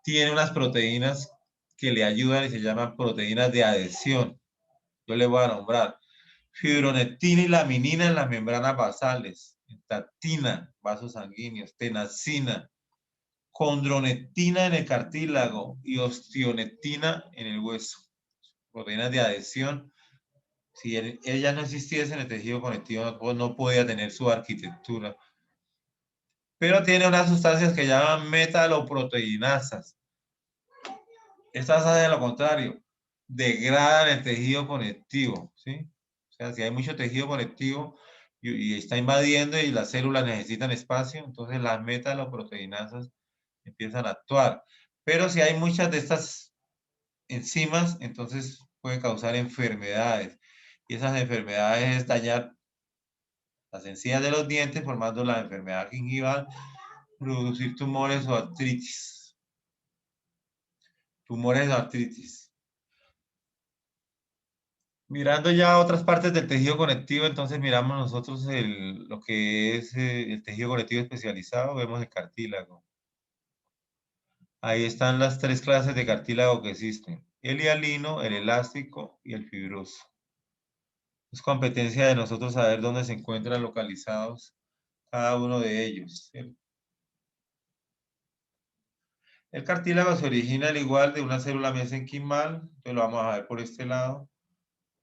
tiene unas proteínas que le ayudan y se llaman proteínas de adhesión. Yo le voy a nombrar fibronectina y laminina en las membranas basales, tactina, vasos sanguíneos, tenascina, condronectina en el cartílago y ostionectina en el hueso. proteínas de adhesión. Si ellas no existiesen, el tejido conectivo no podía tener su arquitectura. Pero tiene unas sustancias que llaman metaloproteinasas. Estas hacen lo contrario, degradan el tejido conectivo, ¿sí? O sea, si hay mucho tejido conectivo y está invadiendo y las células necesitan espacio, entonces las metaloproteinasas empiezan a actuar. Pero si hay muchas de estas enzimas, entonces puede causar enfermedades. Y esas enfermedades es dañar las encías de los dientes, formando la enfermedad gingival, producir tumores o artritis. Tumores o artritis. Mirando ya otras partes del tejido conectivo, entonces miramos nosotros lo que es el tejido conectivo especializado, vemos el cartílago. Ahí están las 3 clases de cartílago que existen: el hialino, el elástico y el fibroso. Es competencia de nosotros saber dónde se encuentran localizados cada uno de ellos, ¿cierto? El cartílago se origina al igual de una célula mesenquimal, entonces lo vamos a ver por este lado.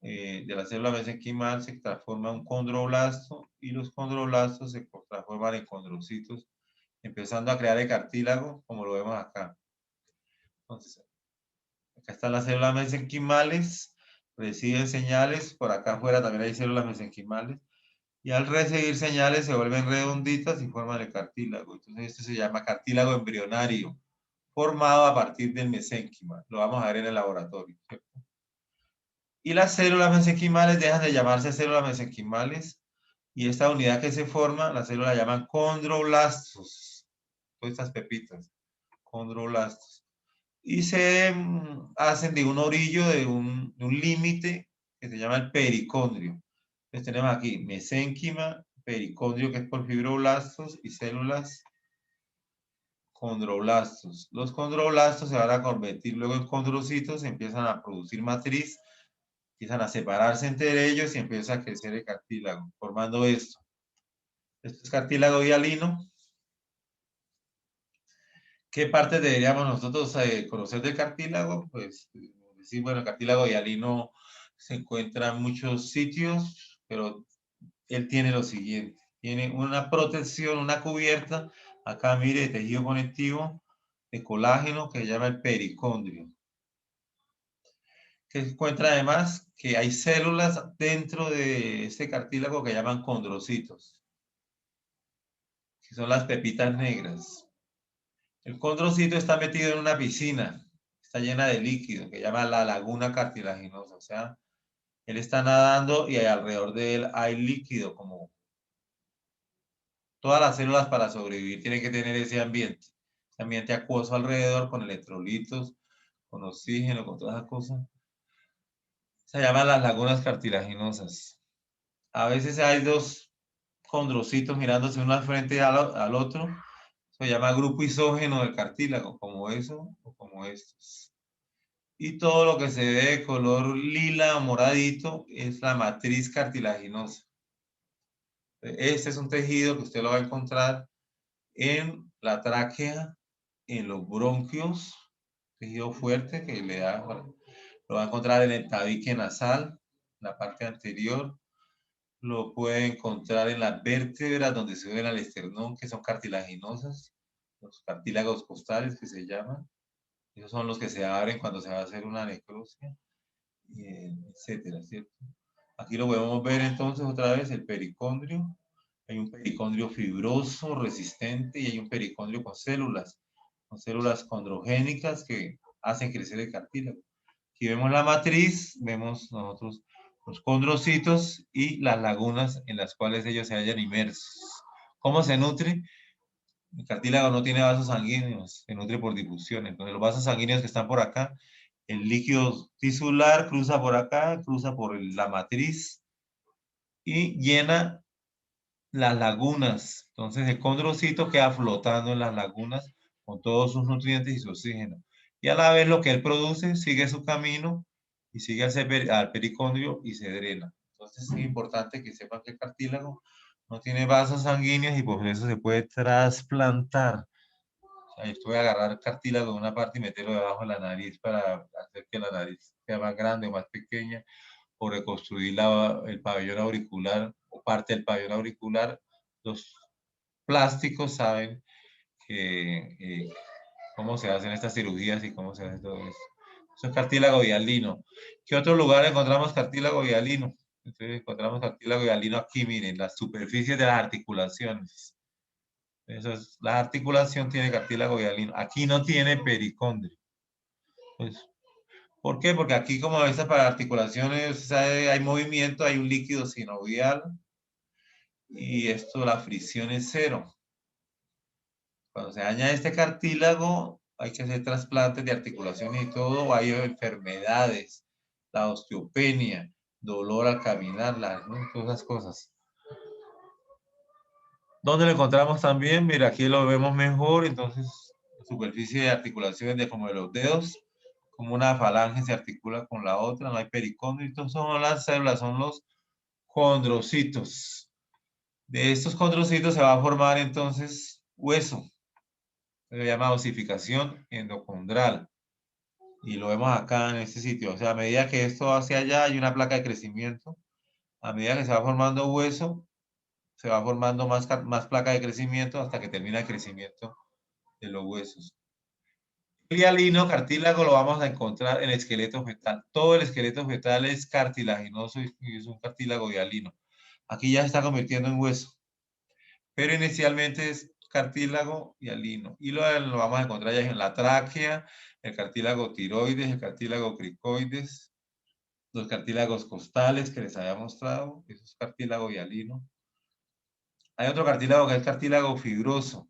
De la célula mesenquimal se transforma un condroblasto y los condroblastos se transforman en condrocitos, empezando a crear el cartílago, como lo vemos acá. Entonces, acá están las células mesenquimales, reciben señales, por acá afuera también hay células mesenquimales, y al recibir señales se vuelven redonditas y forman el cartílago. Entonces, esto se llama cartílago embrionario, formado a partir del mesénquima. Lo vamos a ver en el laboratorio, ¿cierto? Y las células mesenquimales dejan de llamarse células mesenquimales y esta unidad que se forma, la célula la llaman condroblastos. Todas estas pepitas, condroblastos. Y se hacen de un orillo, de un límite que se llama el pericondrio. Entonces tenemos aquí mesénquima, pericondrio que es por fibroblastos y células condroblastos. Los condroblastos se van a convertir luego en condrocitos, empiezan a producir matriz, empiezan a separarse entre ellos y empieza a crecer el cartílago, formando esto. Esto es cartílago hialino. ¿Qué partes deberíamos nosotros conocer del cartílago? Pues decir, bueno, el cartílago hialino se encuentra en muchos sitios, pero él tiene lo siguiente. Tiene una protección, una cubierta, acá mire, de tejido conectivo, de colágeno, que se llama el pericondrio. Que encuentra además que hay células dentro de este cartílago que llaman condrocitos, que son las pepitas negras. El condrocito está metido en una piscina, está llena de líquido, que llama la laguna cartilaginosa. O sea, él está nadando y alrededor de él hay líquido, como todas las células para sobrevivir tienen que tener ese ambiente acuoso alrededor con electrolitos, con oxígeno, con todas esas cosas. Se llaman las lagunas cartilaginosas. A veces hay dos condrocitos mirándose uno al frente al otro. Se llama grupo isógeno del cartílago, como eso o como estos. Y todo lo que se ve de color lila o moradito es la matriz cartilaginosa. Este es un tejido que usted lo va a encontrar en la tráquea, en los bronquios, tejido fuerte que le da, lo va a encontrar en el tabique nasal, la parte anterior. Lo puede encontrar en las vértebras donde se ven al esternón, que son cartilaginosas, los cartílagos costales que se llaman. Esos son los que se abren cuando se va a hacer una necrosia, etcétera, ¿cierto? Aquí lo podemos ver entonces otra vez, el pericondrio. Hay un pericondrio fibroso, resistente, y hay un pericondrio con células condrogénicas que hacen crecer el cartílago. Aquí vemos la matriz, vemos nosotros los condrocitos y las lagunas en las cuales ellos se hallan inmersos. ¿Cómo se nutre? El cartílago no tiene vasos sanguíneos, se nutre por difusión. Entonces los vasos sanguíneos que están por acá, el líquido tisular cruza por acá, cruza por la matriz y llena las lagunas. Entonces el condrocito queda flotando en las lagunas con todos sus nutrientes y su oxígeno. Y a la vez lo que él produce sigue su camino y sigue al pericondrio y se drena. Entonces es importante que sepan que el cartílago no tiene vasos sanguíneos y por eso se puede trasplantar. Ahí voy a agarrar cartílago de una parte y meterlo debajo de la nariz para hacer que la nariz sea más grande o más pequeña, o reconstruir el pabellón auricular o parte del pabellón auricular. Los plásticos saben cómo se hacen estas cirugías y cómo se hace todo eso. Eso es cartílago hialino. ¿Qué otro lugar encontramos cartílago hialino? Entonces encontramos cartílago hialino aquí, miren, las superficies de las articulaciones. La articulación tiene cartílago hialino. Aquí no tiene pericondrio. Pues, ¿por qué? Porque aquí, como esta para articulaciones, hay movimiento, hay un líquido sinovial y esto, la fricción es cero. Cuando se daña este cartílago, hay que hacer trasplantes de articulaciones y todo, hay enfermedades, la osteopenia, dolor al caminar, ¿no? Todas esas cosas. ¿Dónde lo encontramos también? Mira, aquí lo vemos mejor, entonces, la superficie de articulaciones de como de los dedos, como una falange se articula con la otra, no hay pericondrio, entonces son las células, son los condrocitos. De estos condrocitos se va a formar entonces hueso. Se llama osificación endocondral. Y lo vemos acá en este sitio. O sea, a medida que esto hacia allá hay una placa de crecimiento. A medida que se va formando hueso, se va formando más placa de crecimiento hasta que termina el crecimiento de los huesos. El hialino cartílago lo vamos a encontrar en el esqueleto fetal. Todo el esqueleto fetal es cartilaginoso y es un cartílago hialino. Aquí ya se está convirtiendo en hueso. Pero inicialmente es cartílago hialino. Y lo vamos a encontrar ya en la tráquea, el cartílago tiroides, el cartílago cricoides, los cartílagos costales que les había mostrado, eso es cartílago hialino. Hay otro cartílago que es cartílago fibroso.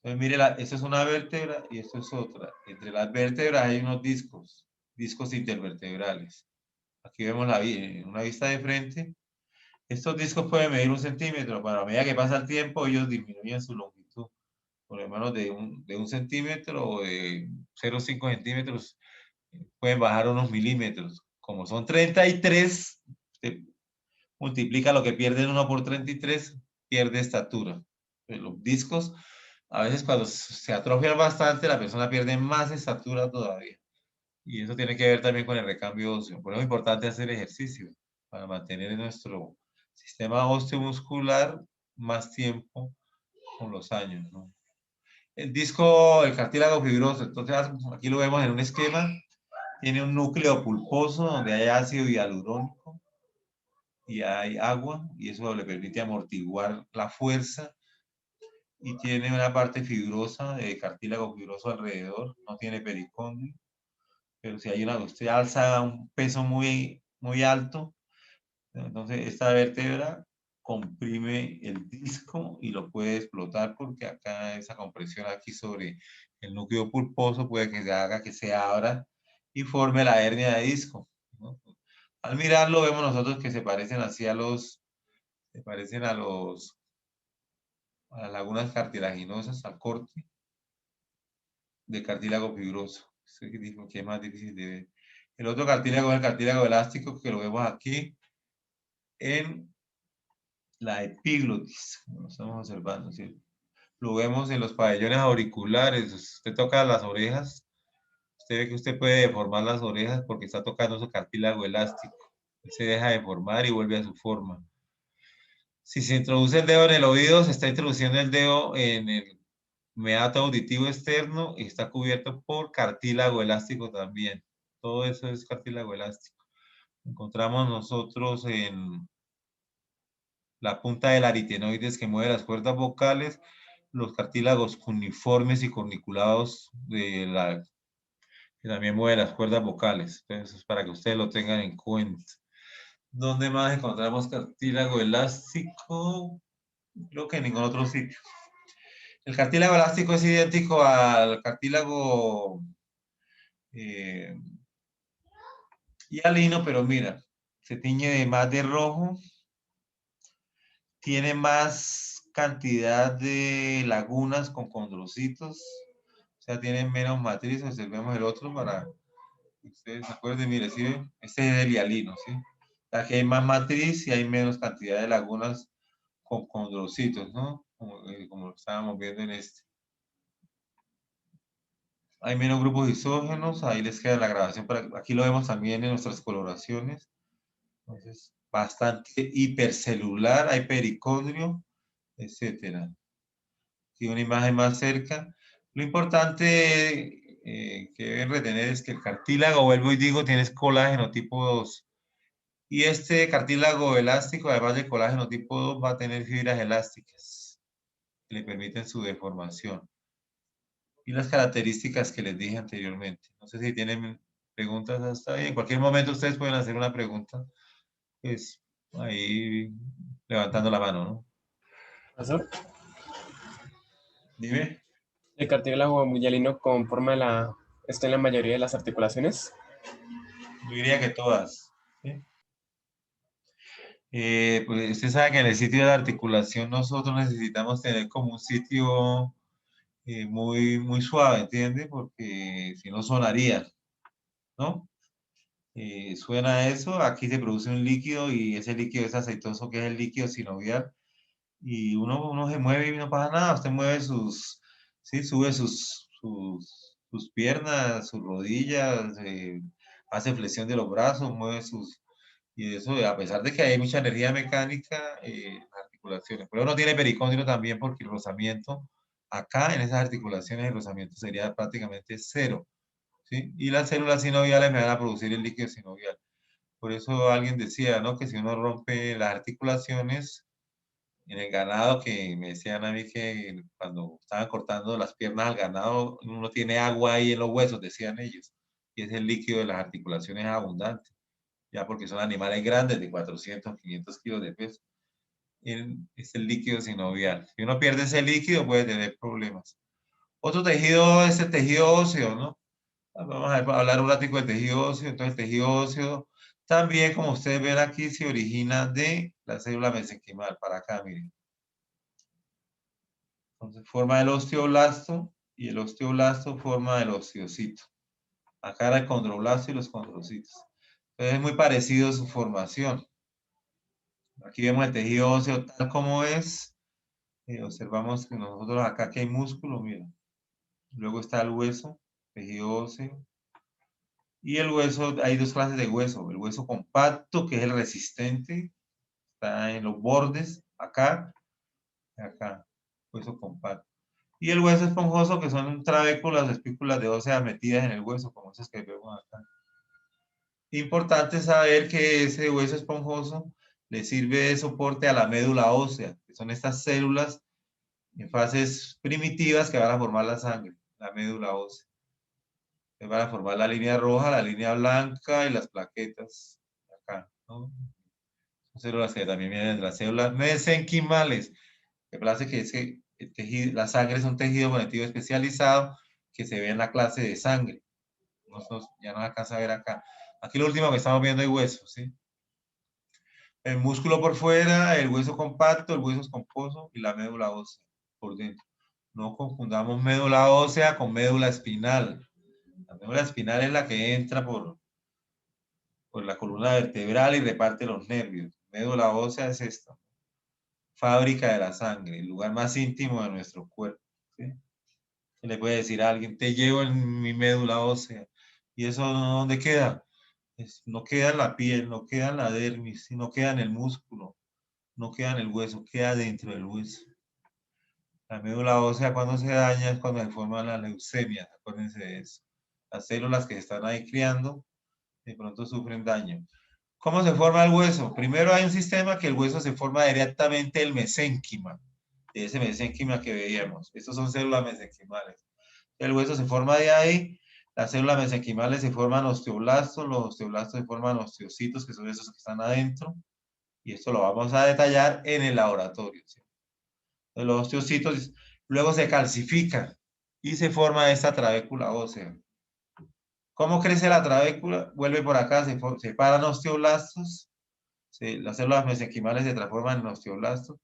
Entonces, mire, esta es una vértebra y esto es otra. Entre las vértebras hay unos discos intervertebrales. Aquí vemos una vista de frente. Estos discos pueden medir 1 centímetro, pero a medida que pasa el tiempo, ellos disminuyen su longitud. Por lo menos de un centímetro o de 0,5 centímetros, pueden bajar unos milímetros. Como son 33, se multiplica lo que pierde 1 por 33, pierde estatura. Los discos, a veces cuando se atrofian bastante, la persona pierde más estatura todavía. Y eso tiene que ver también con el recambio óseo. Por eso es importante hacer ejercicio para mantener nuestro sistema osteomuscular más tiempo con los años, ¿no? El cartílago fibroso, entonces aquí lo vemos en un esquema, tiene un núcleo pulposo donde hay ácido hialurónico y hay agua, y eso le permite amortiguar la fuerza, y tiene una parte fibrosa, de cartílago fibroso alrededor, no tiene pericondrio, pero si usted alza un peso muy, muy alto, entonces esta vértebra comprime el disco y lo puede explotar porque acá esa compresión aquí sobre el núcleo pulposo puede que se haga que se abra y forme la hernia de disco, ¿no? Al mirarlo vemos nosotros que se parecen así a las lagunas cartilaginosas, al corte de cartílago fibroso. Que es más difícil de ver. El otro cartílago es el cartílago elástico, que lo vemos aquí en la epiglotis, como lo estamos observando, ¿sí? Lo vemos en los pabellones auriculares. Usted toca las orejas, usted ve que usted puede deformar las orejas porque está tocando su cartílago elástico. Se deja deformar y vuelve a su forma. Si se introduce el dedo en el oído, se está introduciendo el dedo en el meato auditivo externo y está cubierto por cartílago elástico también. Todo eso es cartílago elástico. Encontramos nosotros en la punta del aritenoides que mueve las cuerdas vocales, los cartílagos cuneiformes y corniculados que también mueven las cuerdas vocales. Entonces, para que ustedes lo tengan en cuenta. ¿Dónde más encontramos cartílago elástico? Creo que en ningún otro sitio. El cartílago elástico es idéntico al cartílago hialino, pero mira, se tiñe más de rojo, tiene más cantidad de lagunas con condrocitos, o sea, tiene menos matriz. Observemos el otro para que ustedes se acuerden. Mire, ¿sí ven? Este es el hialino, ¿sí? Aquí hay más matriz y hay menos cantidad de lagunas con condrocitos, ¿no? Como lo estábamos viendo en este. hay menos grupos isógenos, ahí les queda la grabación, aquí lo vemos también en nuestras coloraciones. Entonces, bastante hipercelular, hay pericondrio, etcétera. Aquí una imagen más cerca. Lo importante que deben retener es que el cartílago, vuelvo y digo, tiene colágeno tipo 2. Y este cartílago elástico, además del colágeno tipo 2, va a tener fibras elásticas que le permiten su deformación. Y las características que les dije anteriormente. No sé si tienen preguntas hasta ahí. En cualquier momento ustedes pueden hacer una pregunta. Pues ahí levantando la mano, ¿no? Profesor, Dime. el cartílago myelino está en la mayoría de las articulaciones. Yo diría que todas. ¿Sí? Pues usted sabe que en el sitio de articulación nosotros necesitamos tener como un sitio muy, muy suave, ¿entiende? Porque si no sonaría, ¿no? Suena eso, aquí se produce un líquido y ese líquido es aceitoso, que es el líquido sinovial, y uno se mueve y no pasa nada, usted mueve sí, sube sus piernas, sus rodillas, hace flexión de los brazos, mueve y eso, a pesar de que hay mucha energía mecánica, articulaciones, pero uno tiene pericondrio también porque el rozamiento, acá en esas articulaciones el rozamiento sería prácticamente cero, ¿sí? Y las células sinoviales me van a producir el líquido sinovial. Por eso alguien decía, ¿no? Que si uno rompe las articulaciones, en el ganado, que me decían a mí que cuando estaban cortando las piernas al ganado, uno tiene agua ahí en los huesos, decían ellos, y es el líquido de las articulaciones abundante, ya porque son animales grandes de 400, 500 kilos de peso. Es el líquido sinovial. Si uno pierde ese líquido puede tener problemas. Otro tejido es el tejido óseo, ¿no? Vamos a hablar un ratico del tejido óseo. Entonces, el tejido óseo también, como ustedes ven aquí, se origina de la célula mesenquimal. Para acá, miren. Entonces, forma el osteoblasto y el osteoblasto forma el osteocito. Acá era el condroblasto y los condrocitos. Entonces, es muy parecido su formación. Aquí vemos el tejido óseo tal como es. Observamos que nosotros acá que hay músculo, miren. Luego está el hueso, tejido óseo. Y el hueso, hay dos clases de hueso. El hueso compacto, que es el resistente, está en los bordes, acá, hueso compacto. Y el hueso esponjoso, que son trabéculas, espículas de ósea metidas en el hueso, como esas que vemos acá. Importante saber que ese hueso esponjoso le sirve de soporte a la médula ósea, que son estas células en fases primitivas que van a formar la sangre, la médula ósea. Que van a formar la línea roja, la línea blanca y las plaquetas acá, ¿no? Son células que también vienen de las células mesenquimales. Que parece que la sangre es un tejido conectivo especializado que se ve en la clase de sangre. Ya no alcanza a ver acá. Aquí lo último que estamos viendo es hueso, ¿sí? El músculo por fuera, el hueso compacto, el hueso esponjoso y la médula ósea por dentro. No confundamos médula ósea con médula espinal. La médula espinal es la que entra por la columna vertebral y reparte los nervios. Médula ósea es esta. Fábrica de la sangre, el lugar más íntimo de nuestro cuerpo, ¿sí? Se le puede decir a alguien, te llevo en mi médula ósea. ¿Y eso dónde queda? No queda en la piel, no queda en la dermis, no queda en el músculo, no queda en el hueso, queda dentro del hueso. La médula ósea cuando se daña es cuando se forman las leucemias, acuérdense de eso. Las células que se están ahí criando de pronto sufren daño. ¿Cómo se forma el hueso? Primero hay un sistema que el hueso se forma directamente del mesénquima, de ese mesénquima que veíamos. Estos son células mesenquimales. El hueso se forma de ahí, las células mesenquimales se forman osteoblastos, los osteoblastos se forman osteocitos, que son esos que están adentro, y esto lo vamos a detallar en el laboratorio, ¿sí? Los osteocitos luego se calcifican y se forma esta trabécula ósea. ¿Cómo crece la trabécula? Vuelve por acá, se separan osteoblastos, las células mesenquimales se transforman en osteoblastos,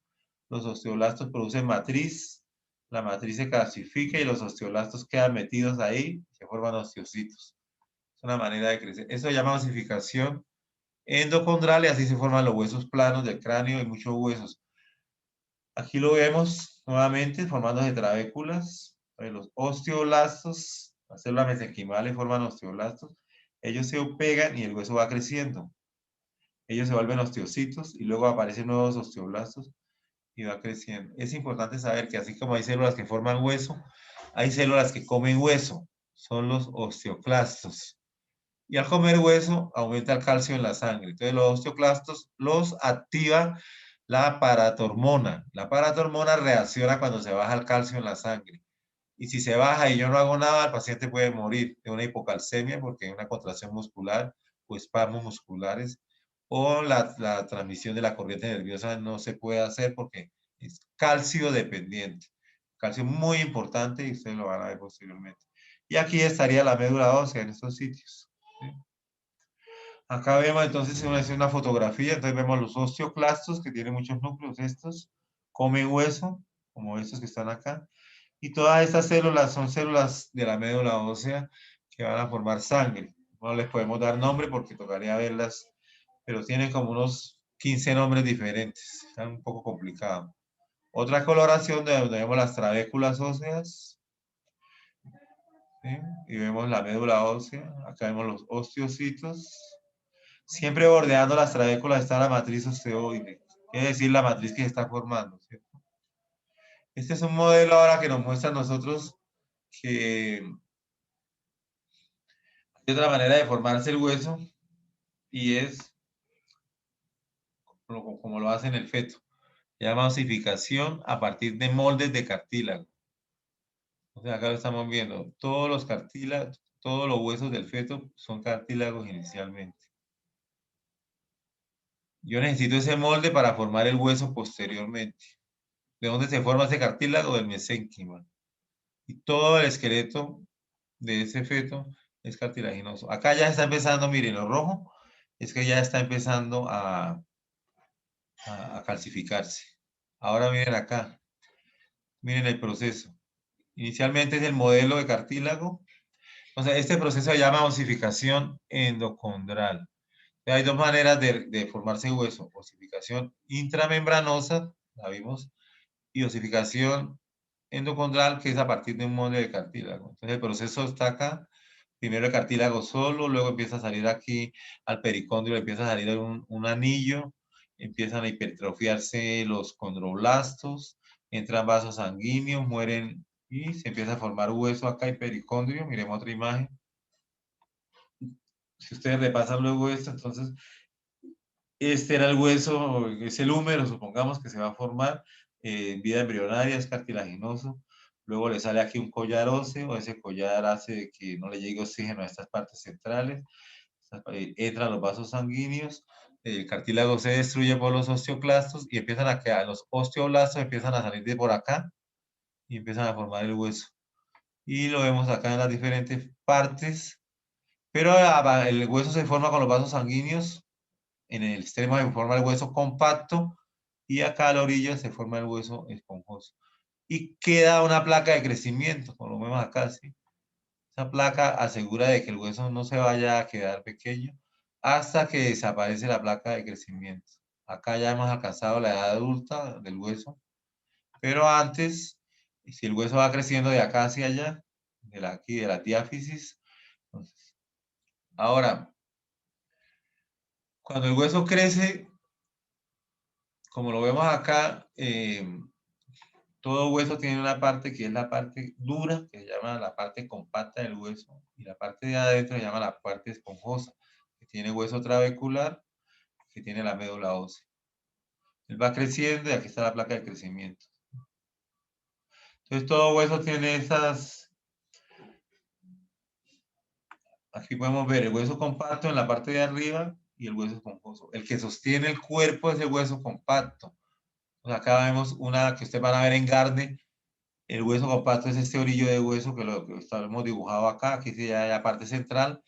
los osteoblastos producen matriz, la matriz se calcifica y los osteoblastos quedan metidos ahí, se forman osteocitos. Es una manera de crecer. Eso se llama osificación endocondral y así se forman los huesos planos del cráneo y muchos huesos. Aquí lo vemos nuevamente formándose trabéculas, los osteoblastos Las células mesenquimales forman osteoblastos. Ellos se pegan y el hueso va creciendo. Ellos se vuelven osteocitos y luego aparecen nuevos osteoblastos y va creciendo. Es importante saber que así como hay células que forman hueso, hay células que comen hueso. Son los osteoclastos. Y al comer hueso aumenta el calcio en la sangre. Entonces los osteoclastos los activa la paratormona. La paratormona reacciona cuando se baja el calcio en la sangre. Y si se baja y yo no hago nada, el paciente puede morir de una hipocalcemia porque hay una contracción muscular o espasmos musculares, o la transmisión de la corriente nerviosa no se puede hacer porque es calcio dependiente. Calcio muy importante y ustedes lo van a ver posteriormente. Y aquí estaría la médula ósea en estos sitios. ¿Sí? Acá vemos entonces una fotografía, entonces vemos los osteoclastos que tienen muchos núcleos, estos comen hueso, como estos que están acá, y todas estas células son células de la médula ósea que van a formar sangre. No les podemos dar nombre porque tocaría verlas, pero tienen como unos 15 nombres diferentes, están un poco complicados. Otra coloración de donde vemos las trabéculas óseas, ¿sí? Y vemos la médula ósea, acá vemos los osteocitos. Siempre bordeando las trabéculas está la matriz osteoide, es decir, la matriz que se está formando, ¿cierto? Este es un modelo ahora que nos muestra a nosotros que hay otra manera de formarse el hueso y es como lo hace en el feto. Se llama osificación a partir de moldes de cartílago. O sea, acá lo estamos viendo. Todos los cartílagos, todos los huesos del feto son cartílagos inicialmente. Yo necesito ese molde para formar el hueso posteriormente. ¿De dónde se forma ese cartílago? Del mesénquima. Y todo el esqueleto de ese feto es cartilaginoso. Acá ya está empezando, miren, lo rojo es que ya está empezando a calcificarse. Ahora miren acá, miren el proceso. Inicialmente es el modelo de cartílago. O sea, este proceso se llama osificación endocondral. Hay dos maneras de formarse hueso. Osificación intramembranosa, la vimos, y osificación endocondral, que es a partir de un molde de cartílago. Entonces el proceso está acá. Primero el cartílago solo, luego empieza a salir aquí al pericondrio, empieza a salir un anillo, empiezan a hipertrofiarse los condroblastos, entran vasos sanguíneos, mueren y se empieza a formar hueso acá y pericondrio. Miremos otra imagen. Si ustedes repasan luego esto, entonces este era el hueso, es el húmero, supongamos que se va a formar en vida embrionaria, es cartilaginoso. Luego le sale aquí un collar óseo, ese collar hace que no le llegue oxígeno a estas partes centrales. Entran los vasos sanguíneos, el cartílago se destruye por los osteoclastos y empiezan a quedar, los osteoblastos empiezan a salir de por acá y empiezan a formar el hueso. Y lo vemos acá en las diferentes partes, pero el hueso se forma con los vasos sanguíneos. En el extremo se forma el hueso compacto y acá a la orilla se forma el hueso esponjoso. Y queda una placa de crecimiento, como lo vemos acá, ¿sí? Esa placa asegura de que el hueso no se vaya a quedar pequeño hasta que desaparece la placa de crecimiento. Acá ya hemos alcanzado la edad adulta del hueso, pero antes, si el hueso va creciendo de acá hacia allá, aquí de la diáfisis, entonces, ahora, cuando el hueso crece, como lo vemos acá, todo hueso tiene una parte que es la parte dura, que se llama la parte compacta del hueso, y la parte de adentro se llama la parte esponjosa, que tiene hueso trabecular, que tiene la médula ósea. Él va creciendo y aquí está la placa de crecimiento. Entonces todo hueso tiene esas... Aquí podemos ver el hueso compacto en la parte de arriba y el hueso esponjoso. El que sostiene el cuerpo es el hueso compacto. Pues acá vemos una que ustedes van a ver en Gardner. El hueso compacto es este orillo de hueso que lo hemos dibujado acá. Aquí sí hay la parte central.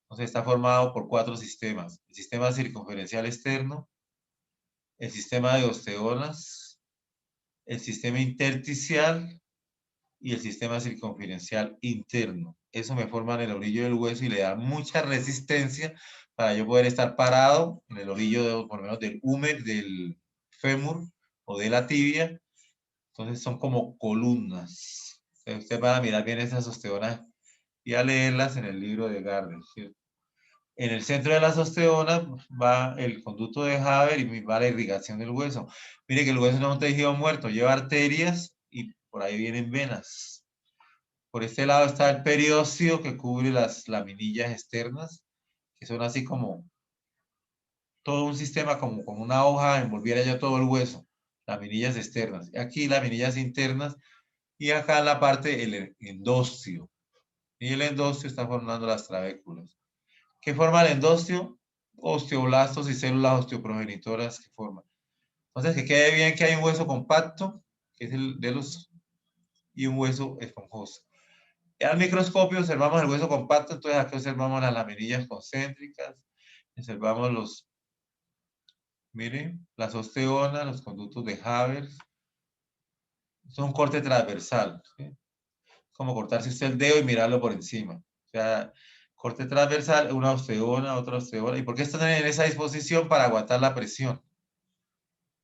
Entonces está formado por 4 sistemas. El sistema circunferencial externo, el sistema de osteolas, el sistema intersticial y el sistema circunferencial interno. Eso me forma en el orillo del hueso y le da mucha resistencia para yo poder estar parado en el orillo, por lo menos del húmero, del fémur o de la tibia. Entonces son como columnas. Ustedes van a mirar bien esas osteolas y a leerlas en el libro de Gardner, ¿cierto? En el centro de las osteonas va el conducto de Haber y va la irrigación del hueso. Mire que el hueso no es un tejido muerto, lleva arterias y por ahí vienen venas. Por este lado está el periósteo que cubre las laminillas externas, que son así como todo un sistema, como con una hoja envolviera ya todo el hueso, laminillas externas. Y aquí laminillas internas y acá en la parte el endostio. Y el endostio está formando las trabéculas. ¿Qué forma el endostio? Osteoblastos y células osteoprogenitoras que forman. Entonces, que quede bien que hay un hueso compacto, que es el de los, y un hueso esponjoso. Al microscopio observamos el hueso compacto, entonces aquí observamos las laminillas concéntricas, observamos los, miren, las osteonas, los conductos de Haber. Es un corte transversal, ¿sí? Como cortarse usted el dedo y mirarlo por encima. O sea, corte transversal, una osteona, otra osteona. ¿Y por qué están en esa disposición? Para aguantar la presión.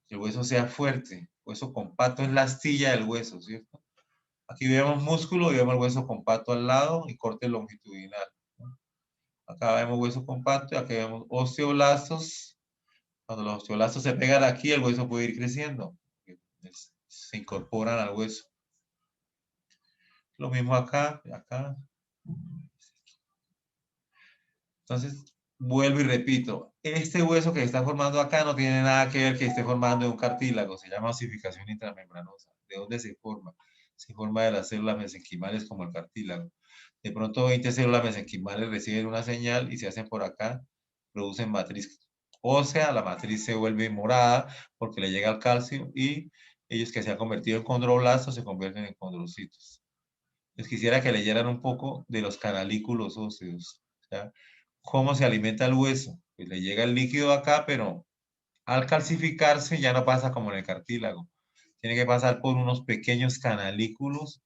Que el hueso sea fuerte. Hueso compacto es la astilla del hueso, ¿cierto? Aquí vemos músculo y vemos el hueso compacto al lado y corte longitudinal, ¿no? Acá vemos hueso compacto y aquí vemos osteoblastos. Cuando los osteoblastos se pegan aquí, el hueso puede ir creciendo. Se incorporan al hueso. Lo mismo acá, acá. Entonces, vuelvo y repito, este hueso que se está formando acá no tiene nada que ver que esté formando un cartílago, se llama osificación intramembranosa. ¿De dónde se forma? Se forma de las células mesenquimales como el cartílago. De pronto 20 células mesenquimales reciben una señal y se hacen por acá, producen matriz ósea, la matriz se vuelve morada porque le llega el calcio y ellos que se han convertido en condroblastos se convierten en condrocitos. Les quisiera que leyeran un poco de los canalículos óseos, o sea, cómo se alimenta el hueso. Pues le llega el líquido acá, pero al calcificarse ya no pasa como en el cartílago. Tiene que pasar por unos pequeños canalículos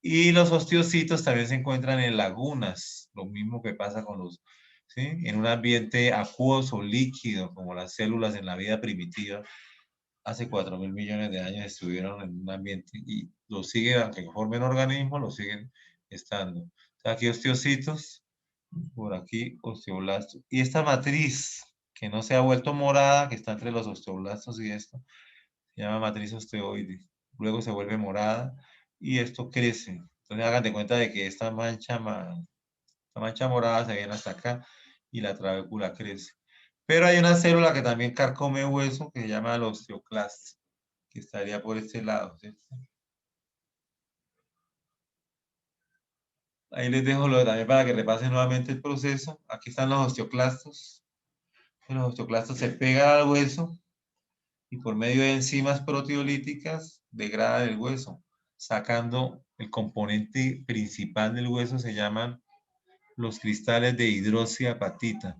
y los osteocitos también se encuentran en lagunas, lo mismo que pasa con los, ¿sí? En un ambiente acuoso, líquido, como las células en la vida primitiva. Hace 4.000 millones de años estuvieron en un ambiente y lo siguen, aunque formen organismos, lo siguen estando. O sea, aquí osteocitos, por aquí osteoblastos. Y esta matriz que no se ha vuelto morada, que está entre los osteoblastos y esto, se llama matriz osteoide. Luego se vuelve morada y esto crece. Entonces hagan de cuenta de que esta mancha morada se viene hasta acá y la trabécula crece. Pero hay una célula que también carcome hueso que se llama el osteoclasto, que estaría por este lado, ¿cierto? Ahí les dejo lo también para que repasen nuevamente el proceso. Aquí están los osteoclastos. Los osteoclastos se pegan al hueso y por medio de enzimas proteolíticas degradan el hueso, sacando el componente principal del hueso, se llaman los cristales de hidroxiapatita,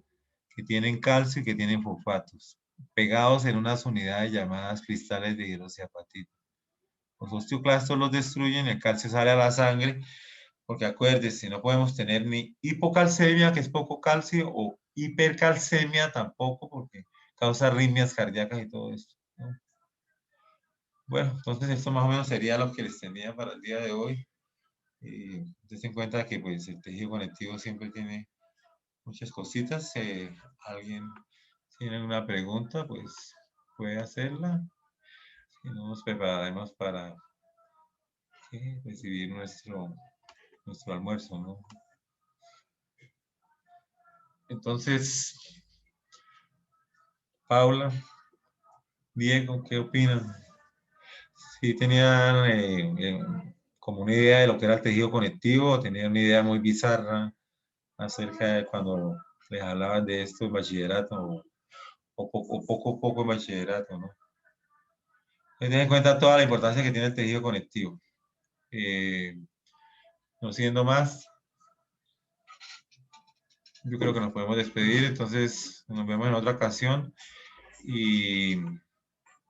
que tienen calcio y que tienen fosfatos, pegados en unas unidades llamadas cristales de hidroxiapatita. Los osteoclastos los destruyen, el calcio sale a la sangre, porque acuérdense, no podemos tener ni hipocalcemia, que es poco calcio, o hipercalcemia tampoco, porque causa arritmias cardíacas y todo esto, ¿no? Bueno, entonces esto más o menos sería lo que les tenía para el día de hoy. Ten en cuenta que pues, el tejido conectivo siempre tiene muchas cositas. ¿Alguien tiene una pregunta? Pues puede hacerla. Si no, nos prepararemos para recibir nuestro almuerzo, ¿no? Entonces, Paula, Diego, ¿qué opinan? ¿Sí tenían como una idea de lo que era el tejido conectivo o tenían una idea muy bizarra acerca de cuando les hablaban de esto en bachillerato o poco en bachillerato, ¿no? Ten en cuenta toda la importancia que tiene el tejido conectivo. No siendo más, yo creo que nos podemos despedir, entonces nos vemos en otra ocasión y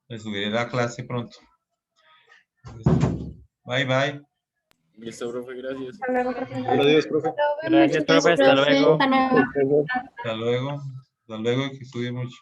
les subiré la clase pronto. Bye, bye. Listo, profe, gracias. Hasta luego, profesor. Adiós, profe. Gracias, profe. Hasta luego. Hasta luego. Hasta luego. Hasta luego y que estudie mucho.